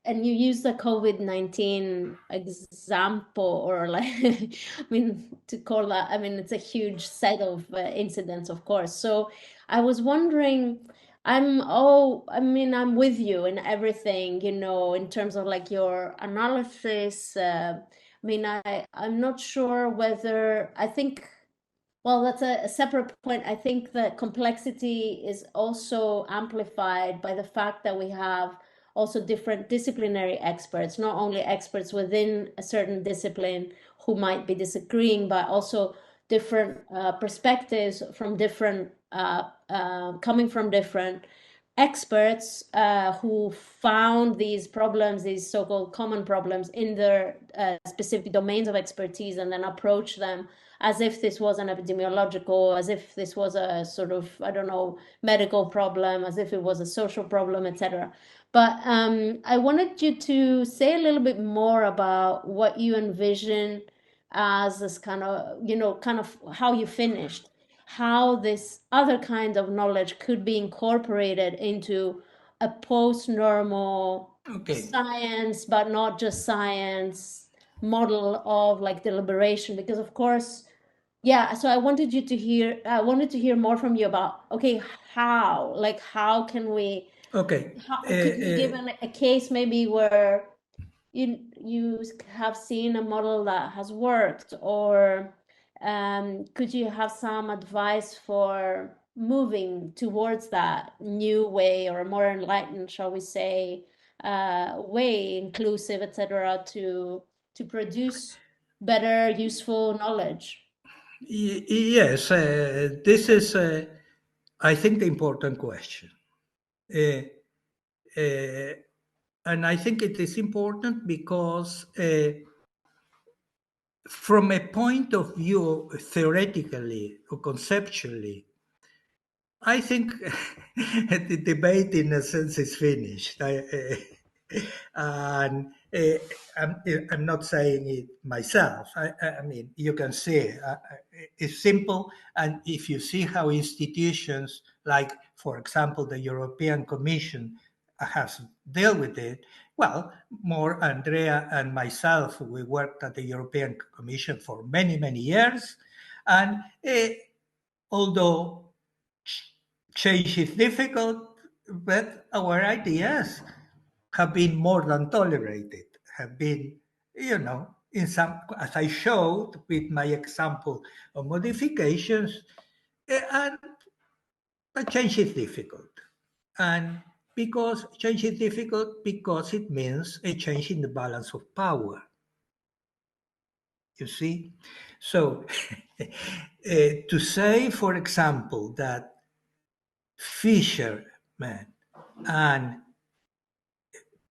and you use the COVID-19 example, or like, I mean, to call that, I mean, it's a huge set of incidents, of course. So I was wondering, I'm with you in everything, in terms of like your analysis. I'm not sure whether, well, that's a separate point. I think the complexity is also amplified by the fact that we have also different disciplinary experts, not only experts within a certain discipline who might be disagreeing, but also different perspectives from different coming from different experts who found these problems, these so-called common problems, in their specific domains of expertise, and then approach them as if this was an epidemiological, as if this was a sort of, I don't know, medical problem, as if it was a social problem, etc. But I wanted you to say a little bit more about what you envision as this kind of, kind of how you finished, how this other kind of knowledge could be incorporated into a post-normal science, but not just science model of like deliberation. Because of course, yeah, so I wanted to hear more from you about, okay, how can we, could you give a case maybe where you have seen a model that has worked, or could you have some advice for moving towards that new way, or a more enlightened, shall we say, way, inclusive, etc., to produce better, useful knowledge? Yes, this is, I think, the important question. And I think it is important because from a point of view, theoretically or conceptually, I think the debate in a sense is finished. And I'm not saying it myself. I mean, you can see it's simple. And if you see how institutions like, for example, the European Commission has dealt with it, well, more Andrea and myself, we worked at the European Commission for many, many years. And although change is difficult, but our ideas have been more than tolerated, have been, in some, as I showed with my example of modifications, and but change is difficult. And because change is difficult, because it means a change in the balance of power. You see? So to say, for example, that fishermen and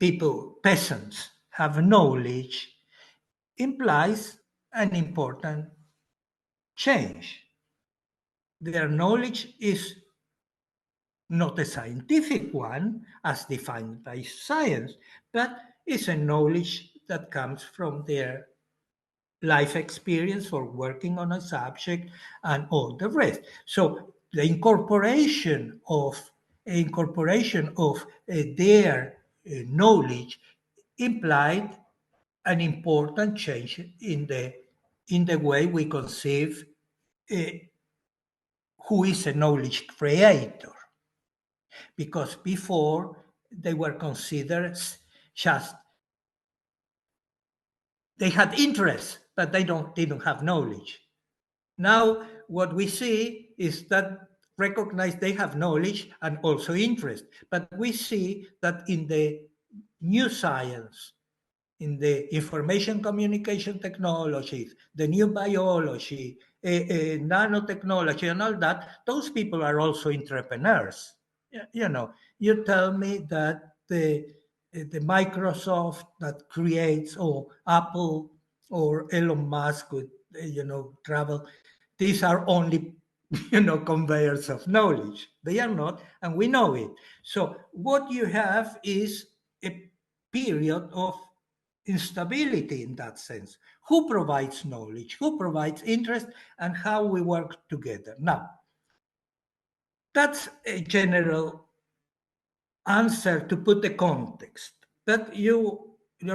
people, peasants, have knowledge implies an important change. Their knowledge is not a scientific one as defined by science, but it's a knowledge that comes from their life experience for working on a subject and all the rest. So the incorporation of their knowledge implied an important change in the way we conceive who is a knowledge creator. Because before they were considered just, they had interest, but they didn't have knowledge. Now, what we see is that recognize they have knowledge and also interest, but we see that in the new science, in the information communication technologies, the new biology, nanotechnology, and all that, those people are also entrepreneurs. You tell me that the Microsoft that creates, or Apple, or Elon Musk with, travel, these are only, conveyors of knowledge. They are not, and we know it. So what you have is a period of instability in that sense. Who provides knowledge? Who provides interest? And how we work together? Now, that's a general answer to put the context. But your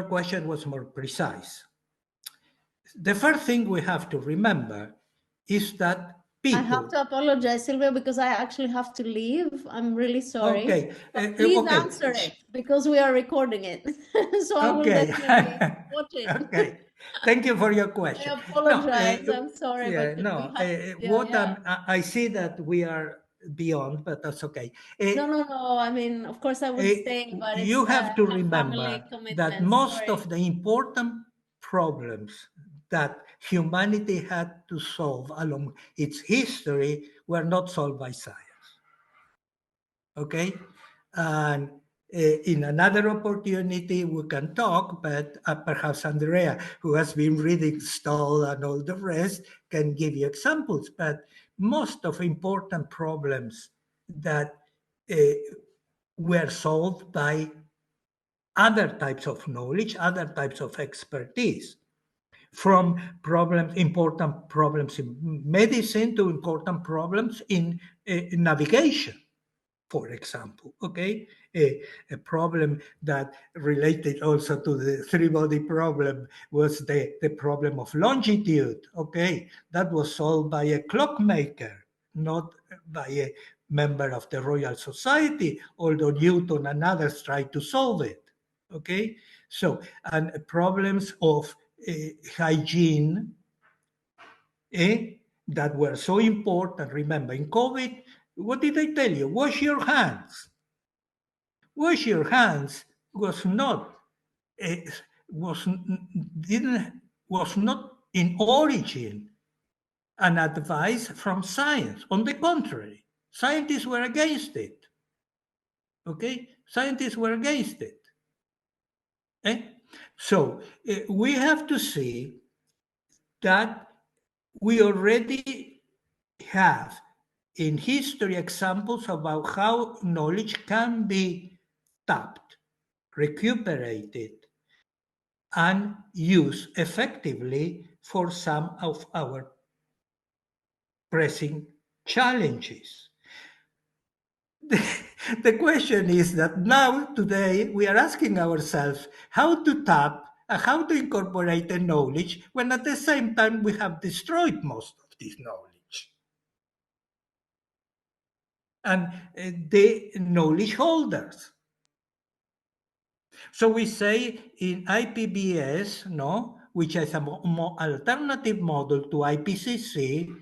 question was more precise. The first thing we have to remember is that people... I have to apologize, Silvio, because I actually have to leave. I'm really sorry. Okay. Please answer it, because we are recording it. So I will definitely watch it. Okay. Thank you for your question. I apologize. I'm sorry. But I see that we are beyond, but that's okay. No. I mean, of course I will stay, but you have to remember that most of the important problems that humanity had to solve along its history were not solved by science. Okay? And in another opportunity we can talk, but perhaps Andrea, who has been reading Stoll and all the rest, can give you examples. But most of important problems that were solved by other types of knowledge, other types of expertise, from important problems in medicine to important problems in navigation, for example, okay? A problem that related also to the three-body problem was the problem of longitude, okay? That was solved by a clockmaker, not by a member of the Royal Society, although Newton and others tried to solve it, okay? So, and problems of hygiene that were so important. Remember, in COVID, what did I tell you? Wash your hands. Wash your hands was not was not in origin an advice from science. On the contrary, scientists were against it. Okay, scientists were against it. So we have to see that we already have in history examples about how knowledge can be tapped, recuperated, and used effectively for some of our pressing challenges. The question is that now, today, we are asking ourselves how to tap and how to incorporate the knowledge when at the same time we have destroyed most of this knowledge. And the knowledge holders. So we say in IPBS, no, which is a more alternative model to IPCC,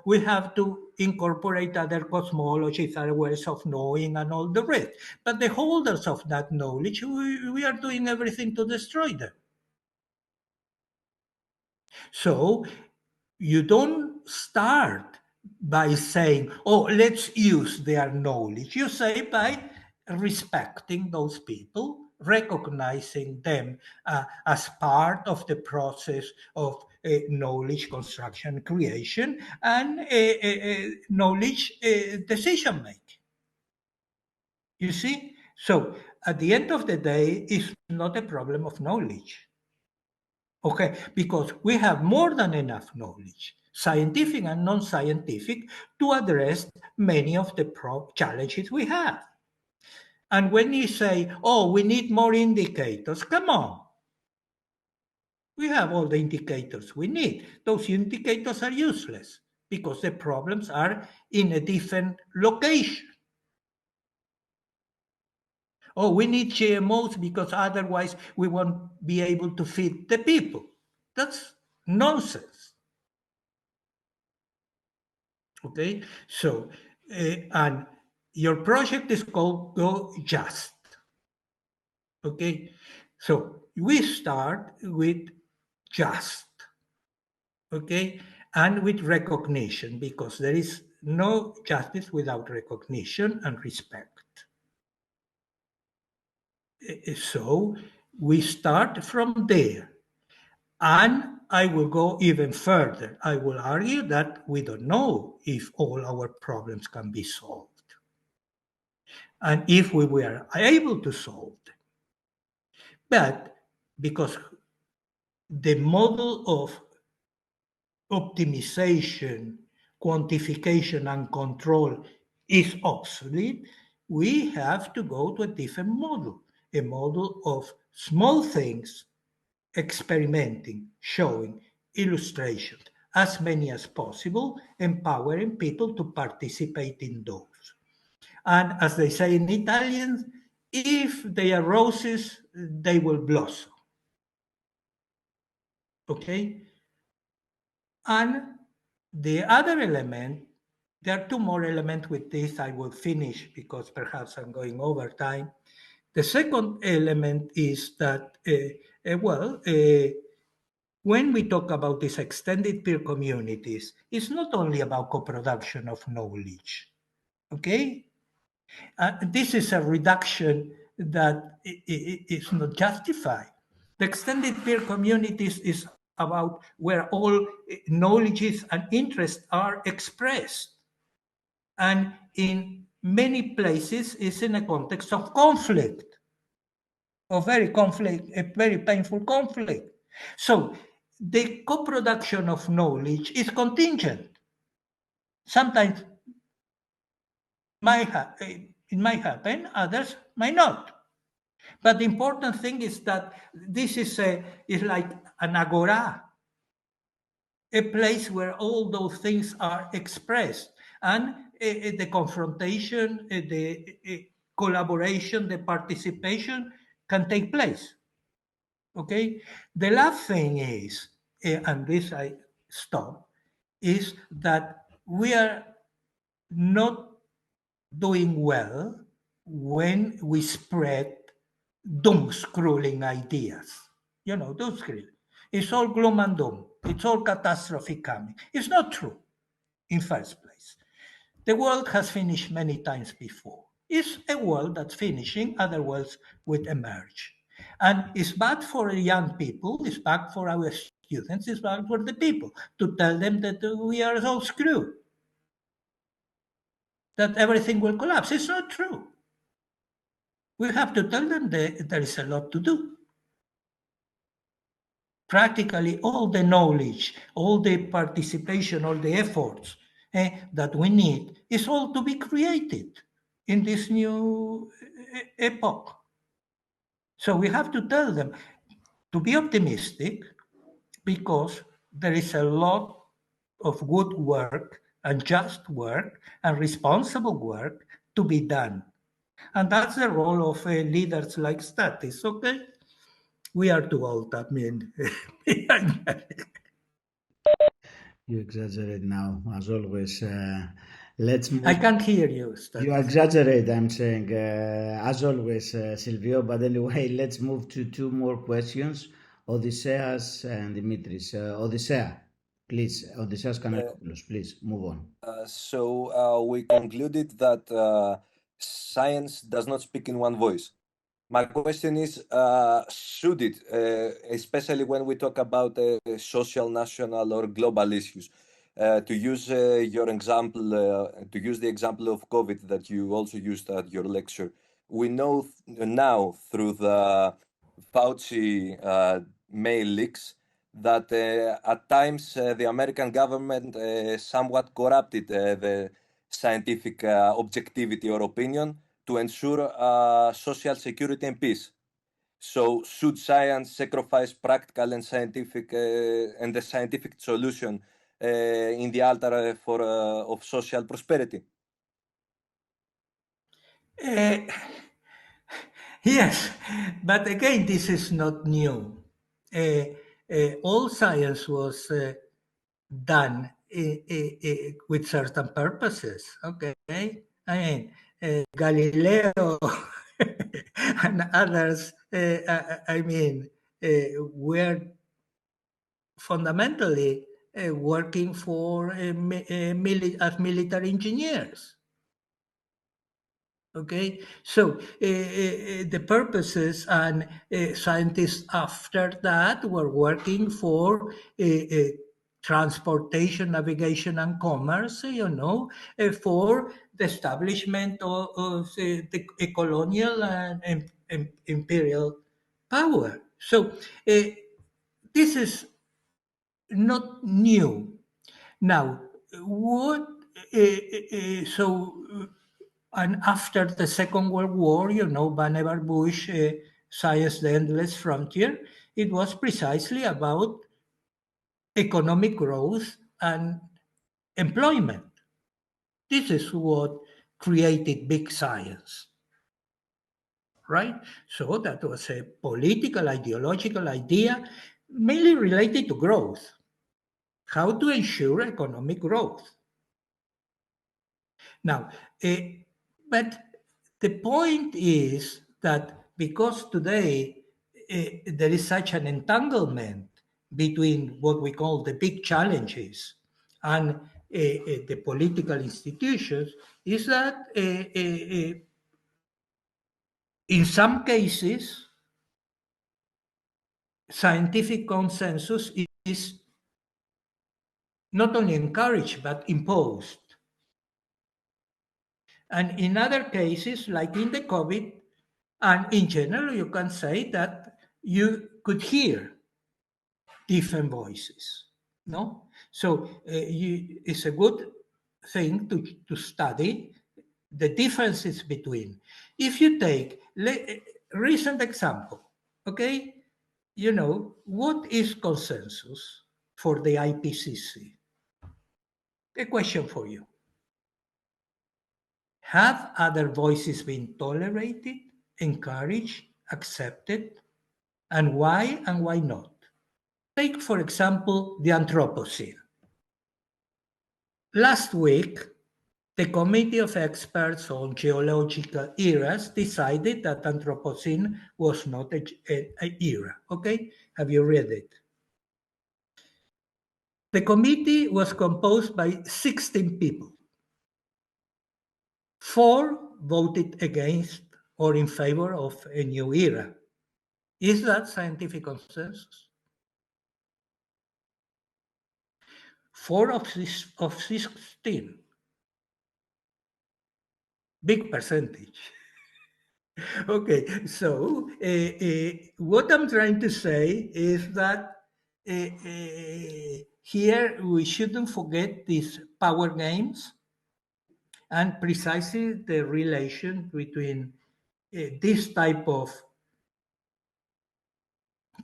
we have to incorporate other cosmologies, other ways of knowing, and all the rest. But the holders of that knowledge, we are doing everything to destroy them. So you don't start by saying, let's use their knowledge. You say by respecting those people, recognizing them as part of the process of knowledge construction, creation, and knowledge decision making. You see? So at the end of the day, it's not a problem of knowledge. Okay, because we have more than enough knowledge, scientific and non-scientific, to address many of the challenges we have. And when you say, we need more indicators, come on. We have all the indicators we need. Those indicators are useless because the problems are in a different location. We need GMOs because otherwise we won't be able to feed the people. That's nonsense. Okay, so and your project is called Go Just. Okay, so we start with just. Okay, and with recognition, because there is no justice without recognition and respect. So we start from there. And I will go even further. I will argue that we don't know if all our problems can be solved. And if we were able to solve them. But because the model of optimization, quantification, and control is obsolete, we have to go to a different model, a model of small things, experimenting, showing, illustrations, as many as possible, empowering people to participate in those. And as they say in Italian, if they are roses, they will blossom. Okay? And the other element, there are two more elements with this. I will finish because perhaps I'm going over time. The second element is that, when we talk about these extended peer communities, it's not only about co-production of knowledge, okay? This is a reduction that is not justified. The extended peer communities is about where all knowledges and interests are expressed. And in many places, it's in a context of conflict. of a very painful conflict. So the co-production of knowledge is contingent. Sometimes it might happen, others might not. But the important thing is that this is like an agora, a place where all those things are expressed, and the confrontation, the collaboration, the participation can take place. Okay? The last thing is, and this I stop, is that we are not doing well when we spread doom-scrolling ideas. You know, doom-scrolling. It's all gloom and doom. It's all catastrophe coming. It's not true, in first place. The world has finished many times before. It's a world that's finishing, other worlds will emerge. And it's bad for young people, it's bad for our students, it's bad for the people to tell them that we are all screwed, that everything will collapse. It's not true. We have to tell them that there is a lot to do. Practically all the knowledge, all the participation, all the efforts that we need is all to be created in this new epoch. So we have to tell them to be optimistic, because there is a lot of good work and just work and responsible work to be done. And that's the role of leaders like Stathis, okay? We are too old, I mean. You exaggerate now, as always. Let's move. I can't hear you, Stathis. You exaggerate, I'm saying, as always, Silvio. But anyway, let's move to two more questions. Odysseas and Dimitris. Odysseas, please. Odysseas Kanakopoulos, please, move on. So we concluded that science does not speak in one voice. My question is, should it, especially when we talk about social, national, or global issues? To use your example, to use the example of COVID that you also used at your lecture, we know now through the Fauci mail leaks that at times the American government somewhat corrupted the scientific objectivity or opinion to ensure social security and peace. So should science sacrifice practical and scientific and the scientific solution in the altar of social prosperity? Yes, but again, this is not new. All science was done with certain purposes. Okay, I mean, Galileo and others. Were fundamentally working for as military engineers. Okay, so the purposes, and scientists after that were working for transportation, navigation, and commerce, for the establishment of the colonial and imperial power. So this is not new. Now, what? And after the Second World War, Vannevar Bush, Science the Endless Frontier, it was precisely about economic growth and employment. This is what created big science, right? So that was a political, ideological idea, mainly related to growth. How to ensure economic growth. Now, but the point is that because today there is such an entanglement between what we call the big challenges and the political institutions, is that in some cases, scientific consensus is not only encouraged but imposed. And in other cases, like in the COVID, And in general, you can say that you could hear different voices, no? So it's a good thing to study the differences between. If you take recent example, okay, you know, what is consensus for the IPCC? A question for you. Have other voices been tolerated, encouraged, accepted? And why not? Take, for example, the Anthropocene. Last week, the Committee of Experts on Geological Eras decided that Anthropocene was not an era, okay? Have you read it? The committee was composed by 16 people. 4 voted against or in favor of a new era. Is that scientific consensus? 4 of 16. Big percentage. Okay, so what I'm trying to say is that here we shouldn't forget these power games and precisely the relation between this type of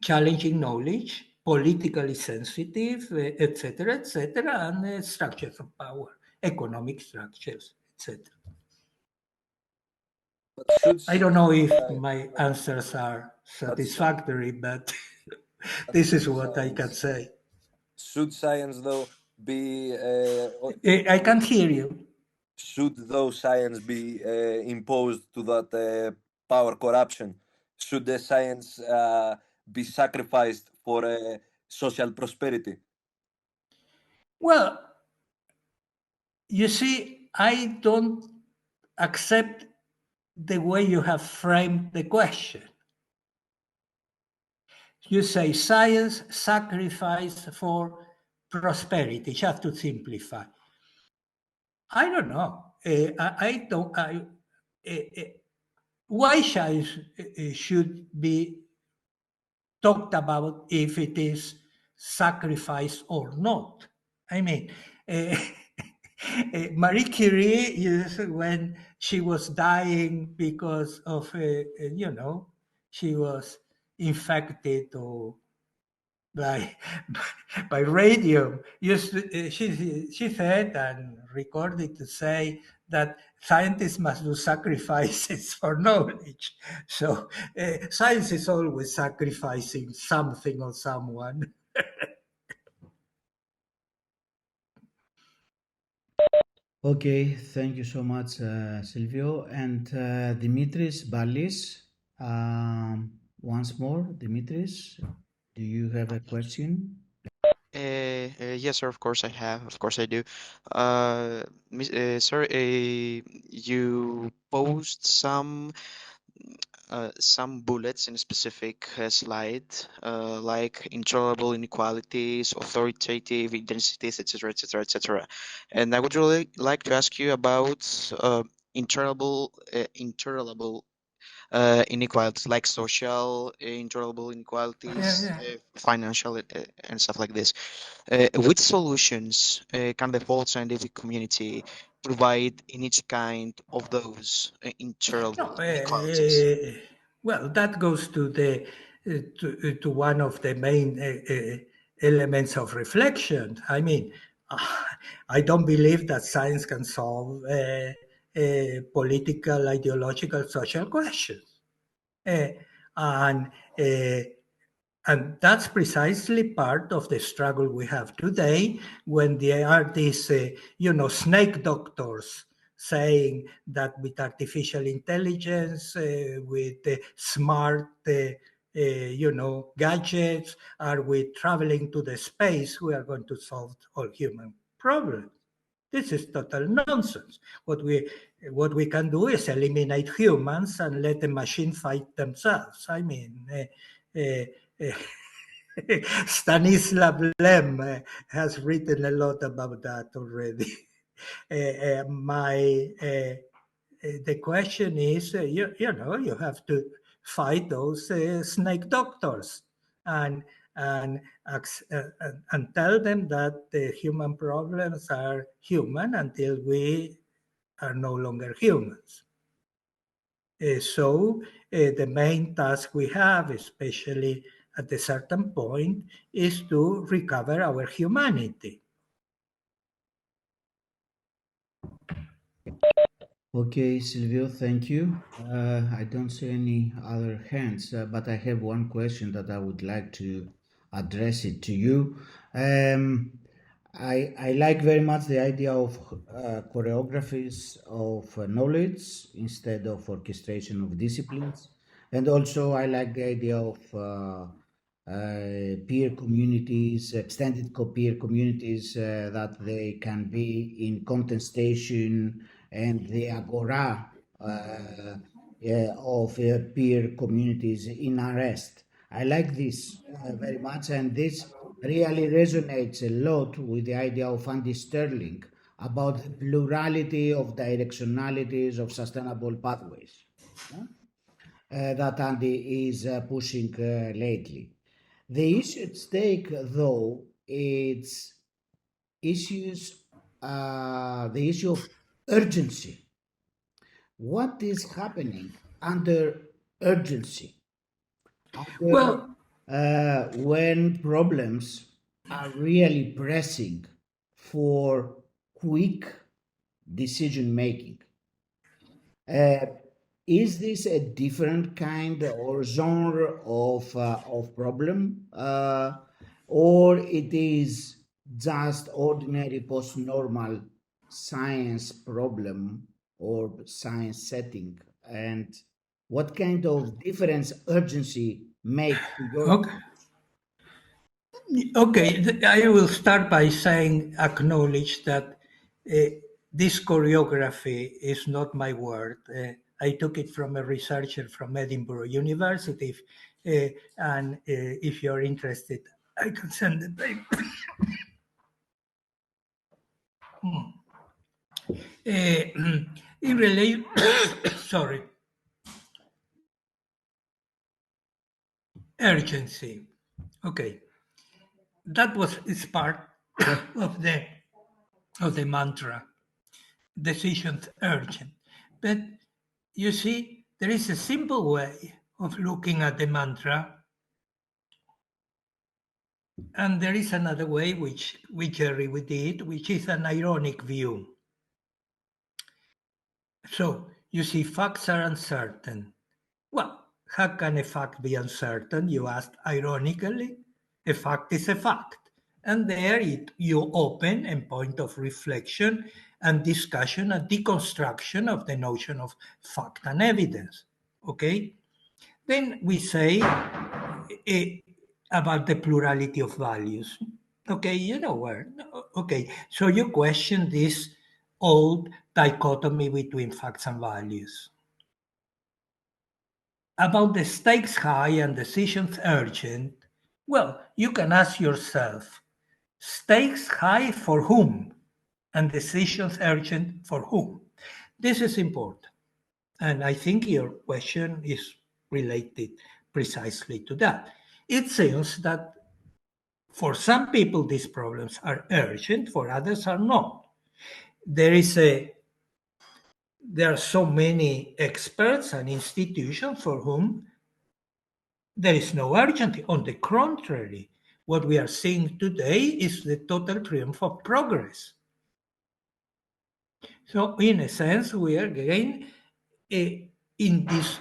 challenging knowledge, politically sensitive, etc., and structures of power, economic structures, etc. I don't know if my answers are satisfactory, but this is what I can say. Should science, though, be... I can't hear you. Should, though, science be imposed to that power corruption? Should the science be sacrificed for social prosperity? Well, you see, I don't accept the way you have framed the question. You say science sacrifice for prosperity, just to simplify. I don't know. Why science should be talked about if it is sacrifice or not? I mean, Marie Curie, when she was dying because of, she was infected or by radium. She said and recorded to say that scientists must do sacrifices for knowledge. So science is always sacrificing something or someone. Okay, thank you so much, Silvio. And Dimitris Balis, once more, Dimitris, do you have a question? Yes, sir, of course I have. Of course I do. Sir, you post some bullets in a specific slide, like intolerable inequalities, authoritative densities, etc., etc., etc. And I would really like to ask you about intolerable inequalities, like social intolerable inequalities, financial, and stuff like this. Which solutions can the whole scientific community provide in each kind of those intolerable inequalities? Well, that goes to the to one of the main elements of reflection. I mean, I don't believe that science can solve political, ideological, social questions, and and that's precisely part of the struggle we have today when there are these, snake doctors saying that with artificial intelligence, with smart, gadgets, are we traveling to the space, we are going to solve all human problems. This is total nonsense. What we can do is eliminate humans and let the machine fight themselves. I mean, Stanislav Lem has written a lot about that already. My the question is, you have to fight those snake doctors and tell them that the human problems are human until we are no longer humans. So the main task we have, especially at a certain point, is to recover our humanity. Okay, Silvio, thank you. I don't see any other hands, but I have one question that I would like to address it to you. I like very much the idea of choreographies of knowledge instead of orchestration of disciplines. And also I like the idea of peer communities, extended peer communities, that they can be in contestation and the agora of peer communities in arrest. I like this very much, and this really resonates a lot with the idea of Andy Sterling about the plurality of directionalities of sustainable pathways that Andy is pushing lately. The issue at stake, though, it's the issue of urgency. What is happening under urgency? When problems are really pressing for quick decision making. Is this a different kind or genre of problem, or it is just ordinary post-normal science problem or science setting? And what kind of difference urgency make to your Okay, I will start by acknowledge that this choreography is not my word. I took it from a researcher from Edinburgh University, and if you're interested, I can send the paper. In relation, sorry, urgency. Okay, that is part of the mantra. Decisions urgent, but you see, there is a simple way of looking at the mantra, and there is another way which we carry with it, which is an ironic view. So you see, facts are uncertain. Well, how can a fact be uncertain? You asked ironically. A fact is a fact. And there you open a point of reflection and discussion and deconstruction of the notion of fact and evidence. Okay? Then we say about the plurality of values. Okay, you know where. Okay, so you question this old dichotomy between facts and values. About the stakes high and decisions urgent, well, you can ask yourself, stakes high for whom? And decisions urgent for whom? This is important. And I think your question is related precisely to that. It seems that for some people, these problems are urgent, for others are not. There are so many experts and institutions for whom there is no urgency. On the contrary, what we are seeing today is the total triumph of progress. So, in a sense, we are again in this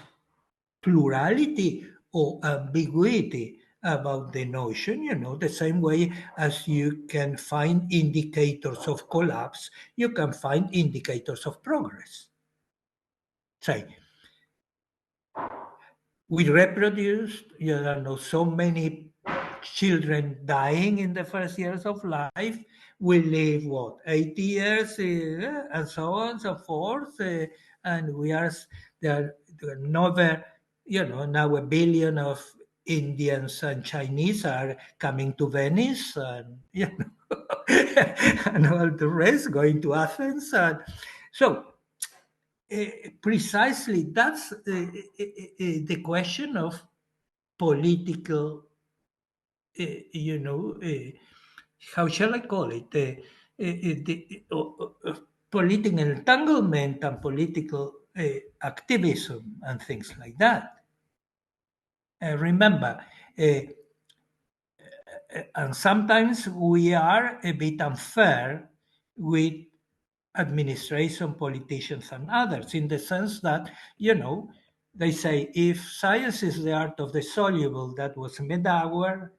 plurality or ambiguity about the notion, the same way as you can find indicators of collapse, you can find indicators of progress. Say, we reproduced, so many children dying in the first years of life. We live, 80 years, and so on and so forth. And there are another, now 1 billion of Indians and Chinese are coming to Venice, and, and all the rest going to Athens. And so precisely that's the question of political, how shall I call it? Political entanglement and political activism and things like that. Remember, and sometimes we are a bit unfair with administration, politicians, and others, in the sense that, they say, if science is the art of the soluble, that was Medauer,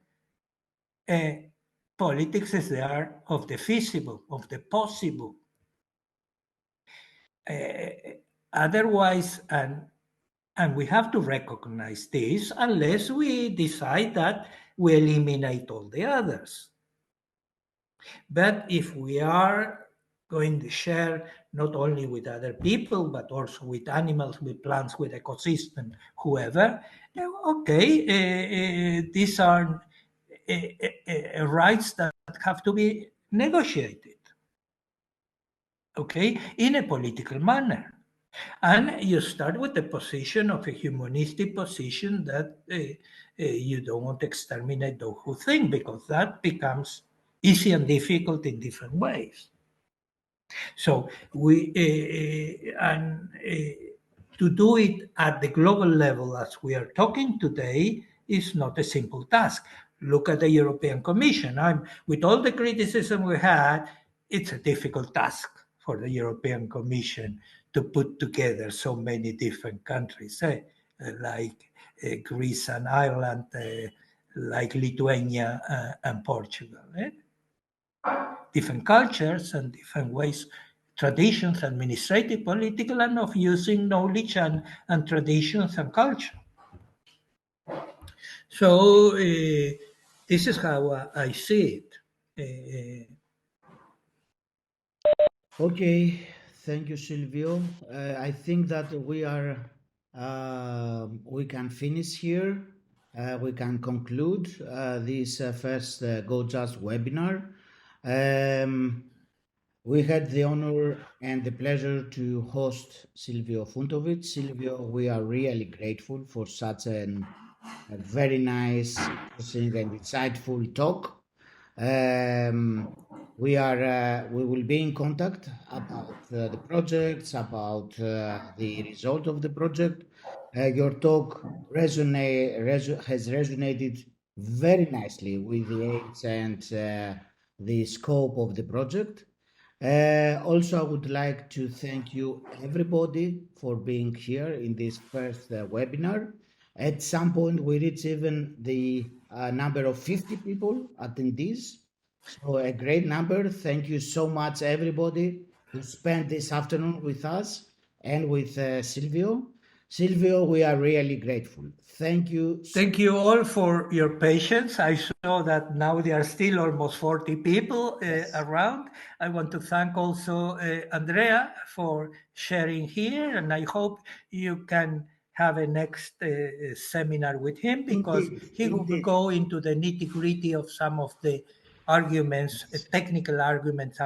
politics is the art of the feasible, of the possible. Otherwise, and we have to recognize this, unless we decide that we eliminate all the others. But if we are going to share not only with other people, but also with animals, with plants, with ecosystem, whoever, okay, these are rights that have to be negotiated, okay, in a political manner. And you start with the position of a humanistic position that you don't want to exterminate those who think, because that becomes easy and difficult in different ways. So to do it at the global level as we are talking today is not a simple task. Look at the European Commission. With all the criticism we had, it's a difficult task for the European Commission to put together so many different countries, like Greece and Ireland, like Lithuania and Portugal. Different cultures and different ways, traditions, administrative, political, and of using knowledge and traditions and culture. So this is how I see it. Okay, thank you, Silvio. I think that we can finish here. We can conclude this first Go Just webinar. We had the honor and the pleasure to host Silvio Funtowicz. Silvio, we are really grateful for such a very nice, interesting, and insightful talk. We will be in contact about the projects, about the result of the project. Your talk has resonated very nicely with the aims and the scope of the project. Also, I would like to thank you, everybody, for being here in this first webinar. At some point, we reach even the number of 50 people attendees. So a great number. Thank you so much, everybody, who spent this afternoon with us and with Silvio. Silvio, we are really grateful. Thank you. Thank you all for your patience. I saw that now there are still almost 40 people around. I want to thank also Andrea for sharing here, and I hope you can have a next seminar with him, because he will go into the nitty-gritty of some of the arguments, technical arguments,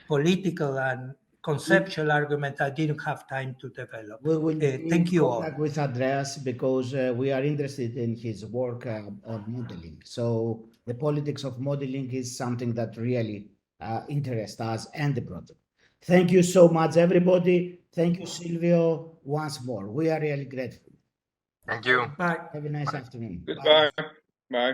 political and conceptual arguments I didn't have time to develop. We will thank you all. With Andreas, because we are interested in his work on modeling. So the politics of modeling is something that really interests us and the project. Thank you so much, everybody. Thank you, Silvio, once more. We are really grateful. Thank you. Bye. Have a nice afternoon. Goodbye. Bye.